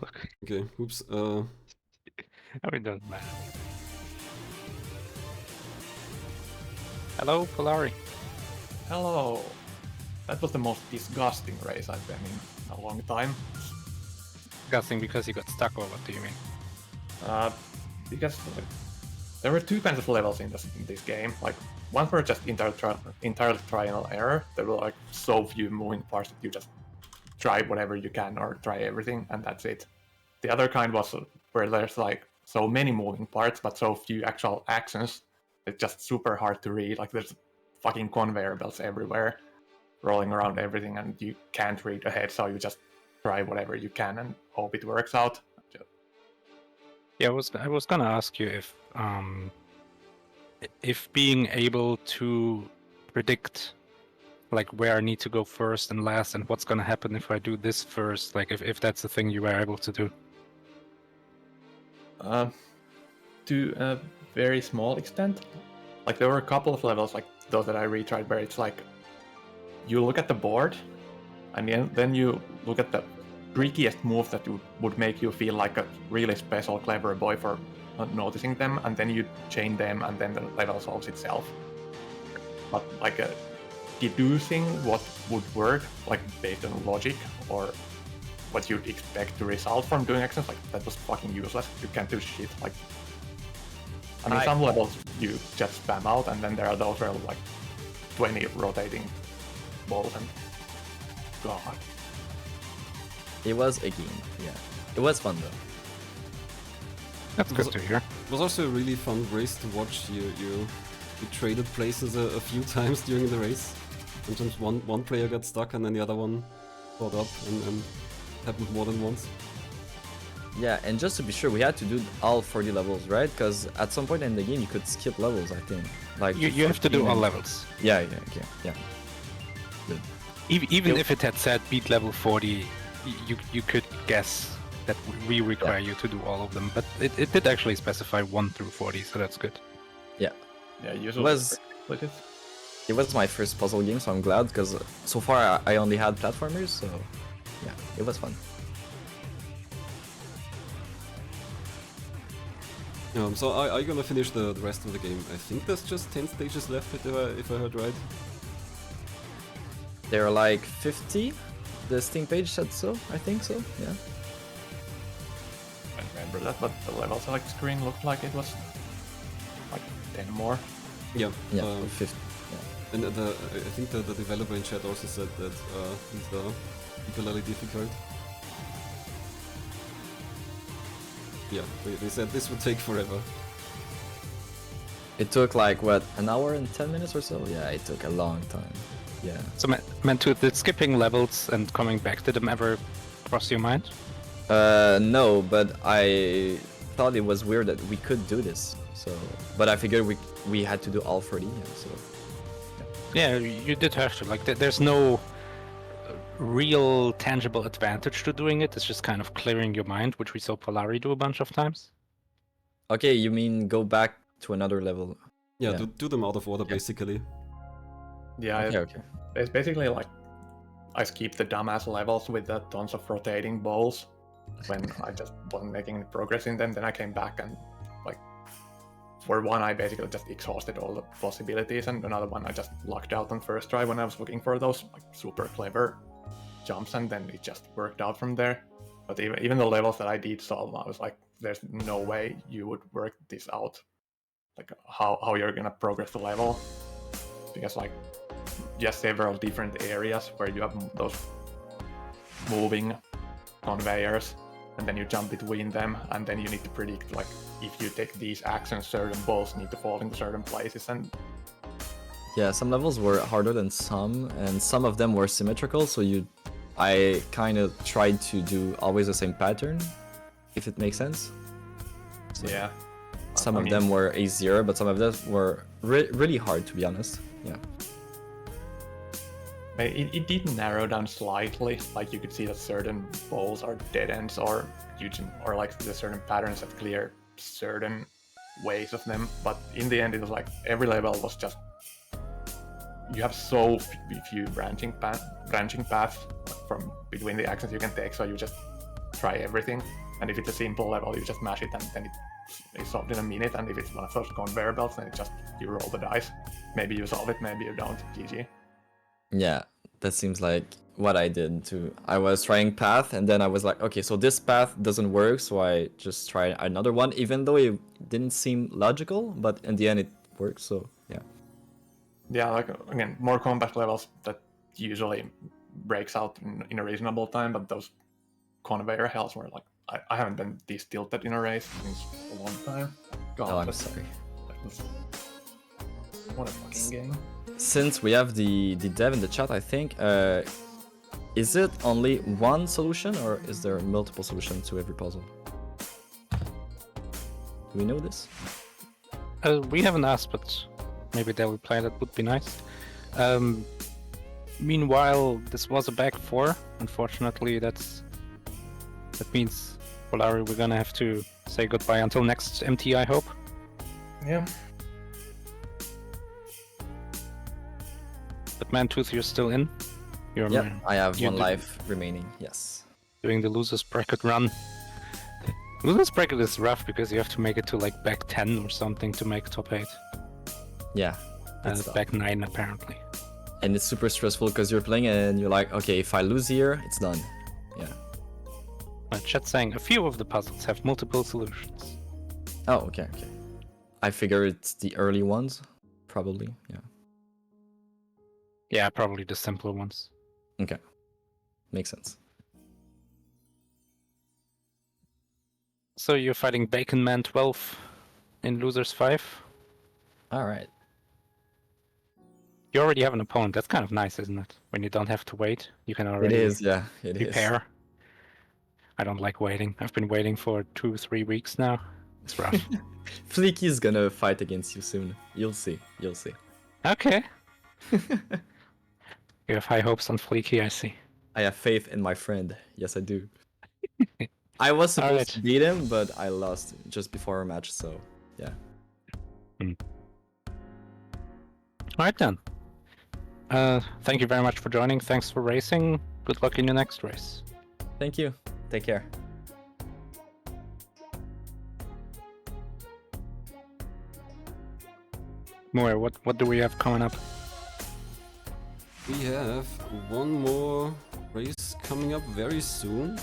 okay. Oops. Oh, it doesn't matter. Hello, Polari. Hello. That was the most disgusting race I've been in a long time. Guessing because you got stuck, or what do you mean? Because there were two kinds of levels in this game. Like, one were just entirely trial and error. There were like so few moving parts that you just try whatever you can or try everything, and that's it. The other kind was where there's like so many moving parts, but so few actual actions. It's just super hard to read. Like, there's fucking conveyor belts everywhere, rolling around everything, and you can't read ahead, so you just try whatever you can and hope it works out. Yeah, I was gonna ask you if being able to predict like where I need to go first and last, and what's gonna happen if I do this first, like if that's the thing you were able to do. To a very small extent. Like, there were a couple of levels like those that I retried where it's like you look at the board and then you look at the trickiest moves that would make you feel like a really special, clever boy for not noticing them, and then you chain them, and then the level solves itself. But like deducing what would work, like based on logic or what you'd expect to result from doing actions, like that was fucking useless. You can't do shit. Like, I mean, some levels you just spam out, and then there are those where like 20 rotating balls and God. It was a game, yeah. It was fun though. That's good to hear. It was also a really fun race to watch. You traded places a few times during the race. Sometimes one player got stuck and then the other one caught up, and it happened more than once. Yeah, and just to be sure, we had to do all 40 levels, right? Because at some point in the game, you could skip levels, I think. Like You have to do all levels. Yeah. Good. Even if it had said beat level 40, you could guess that we require you to do all of them. But it did actually specify 1 through 40, so that's good. Yeah. Yeah, usually It was my first puzzle game, so I'm glad, because so far I only had platformers, so yeah, it was fun. So I'm gonna finish the rest of the game. I think there's just 10 stages left, if I heard right. There are like 50. The Steam page said so, I think so, yeah. I remember that, but the level select screen looked like it was like 10 more. Yeah. Yeah, 50. And I think the developer in chat also said that these are particularly difficult. Yeah, they said this would take forever. It took like, what, an hour and 10 minutes or so? Yeah, it took a long time. Yeah. So, MannedTooth, did skipping levels and coming back, did them ever cross your mind? No, but I thought it was weird that we could do this. So, but I figured we had to do all 40, so... Yeah, you did have to. Like, there's no real tangible advantage to doing it. It's just kind of clearing your mind, which we saw Polari do a bunch of times. Okay, you mean go back to another level? Yeah, do them out of order, basically. Yeah, Okay. it's basically like I skipped the dumbass levels with the tons of rotating balls when I just wasn't making any progress in them. Then I came back and, like, for one, I basically just exhausted all the possibilities, and another one I just lucked out on first try when I was looking for those like super clever jumps, and then it just worked out from there. But even the levels that I did solve, I was like, there's no way you would work this out, like how you're gonna progress the level, because like just several different areas where you have those moving conveyors, and then you jump between them, and then you need to predict, like, if you take these actions, certain balls need to fall into certain places. And Yeah, some levels were harder than some, and some of them were symmetrical, so I kind of tried to do always the same pattern, if it makes sense. So yeah, some of them were easier, but some of them were really hard, to be honest. Yeah. It did narrow down slightly. Like you could see that certain balls are dead ends, or or like the certain patterns that clear certain ways of them. But in the end, it was like every level was just you have so few branching paths from between the actions you can take. So you just try everything, and if it's a simple level, you just mash it, and then it's solved in a minute. And if it's one of those conveyor belts, then it just you roll the dice. Maybe you solve it, maybe you don't. GG. Yeah, that seems like what I did too. I was trying path, and then I was like, okay, so this path doesn't work, so I just tried another one, even though it didn't seem logical, but in the end it worked, so yeah. Yeah, like again, more compact levels that usually breaks out in a reasonable time, but those conveyor hells were like, I haven't been this tilted in a race since a long time. God, Oh, I'm sorry. What a fucking game. Since we have the dev in the chat, I think, is it only one solution, or is there multiple solutions to every puzzle? Do we know this? We haven't asked, but maybe they will play. That would be nice. Meanwhile, this was a back 4. Unfortunately, that means Polari, we're gonna have to say goodbye until next MT, I hope. Yeah. But MannedTooth, you're still in. You're Yep, I have you one do- life remaining, yes. doing the losers bracket run. Losers bracket is rough because you have to make it to like back 10 or something to make top 8. Yeah, it's tough. Back 9 apparently. And it's super stressful because you're playing and you're like, okay, if I lose here, it's done. Yeah. Chat's saying a few of the puzzles have multiple solutions. Oh, okay. I figure it's the early ones, probably, yeah. Yeah, probably the simpler ones. Okay, makes sense. So you're fighting Bacon Man 12 in Losers 5. All right. You already have an opponent. That's kind of nice, isn't it? When you don't have to wait, you can already It is, yeah, it is. prepare. I don't like waiting. I've been waiting for 2-3 weeks now. It's rough. Fleeky's gonna fight against you soon. You'll see. Okay. You have high hopes on Fleeky, I see. I have faith in my friend. Yes, I do. I was supposed Alright. to beat him, but I lost just before our match, so yeah. Alright then. Thank you very much for joining. Thanks for racing. Good luck in your next race. Thank you. Take care. Moir, what do we have coming up? We have one more race coming up very soon.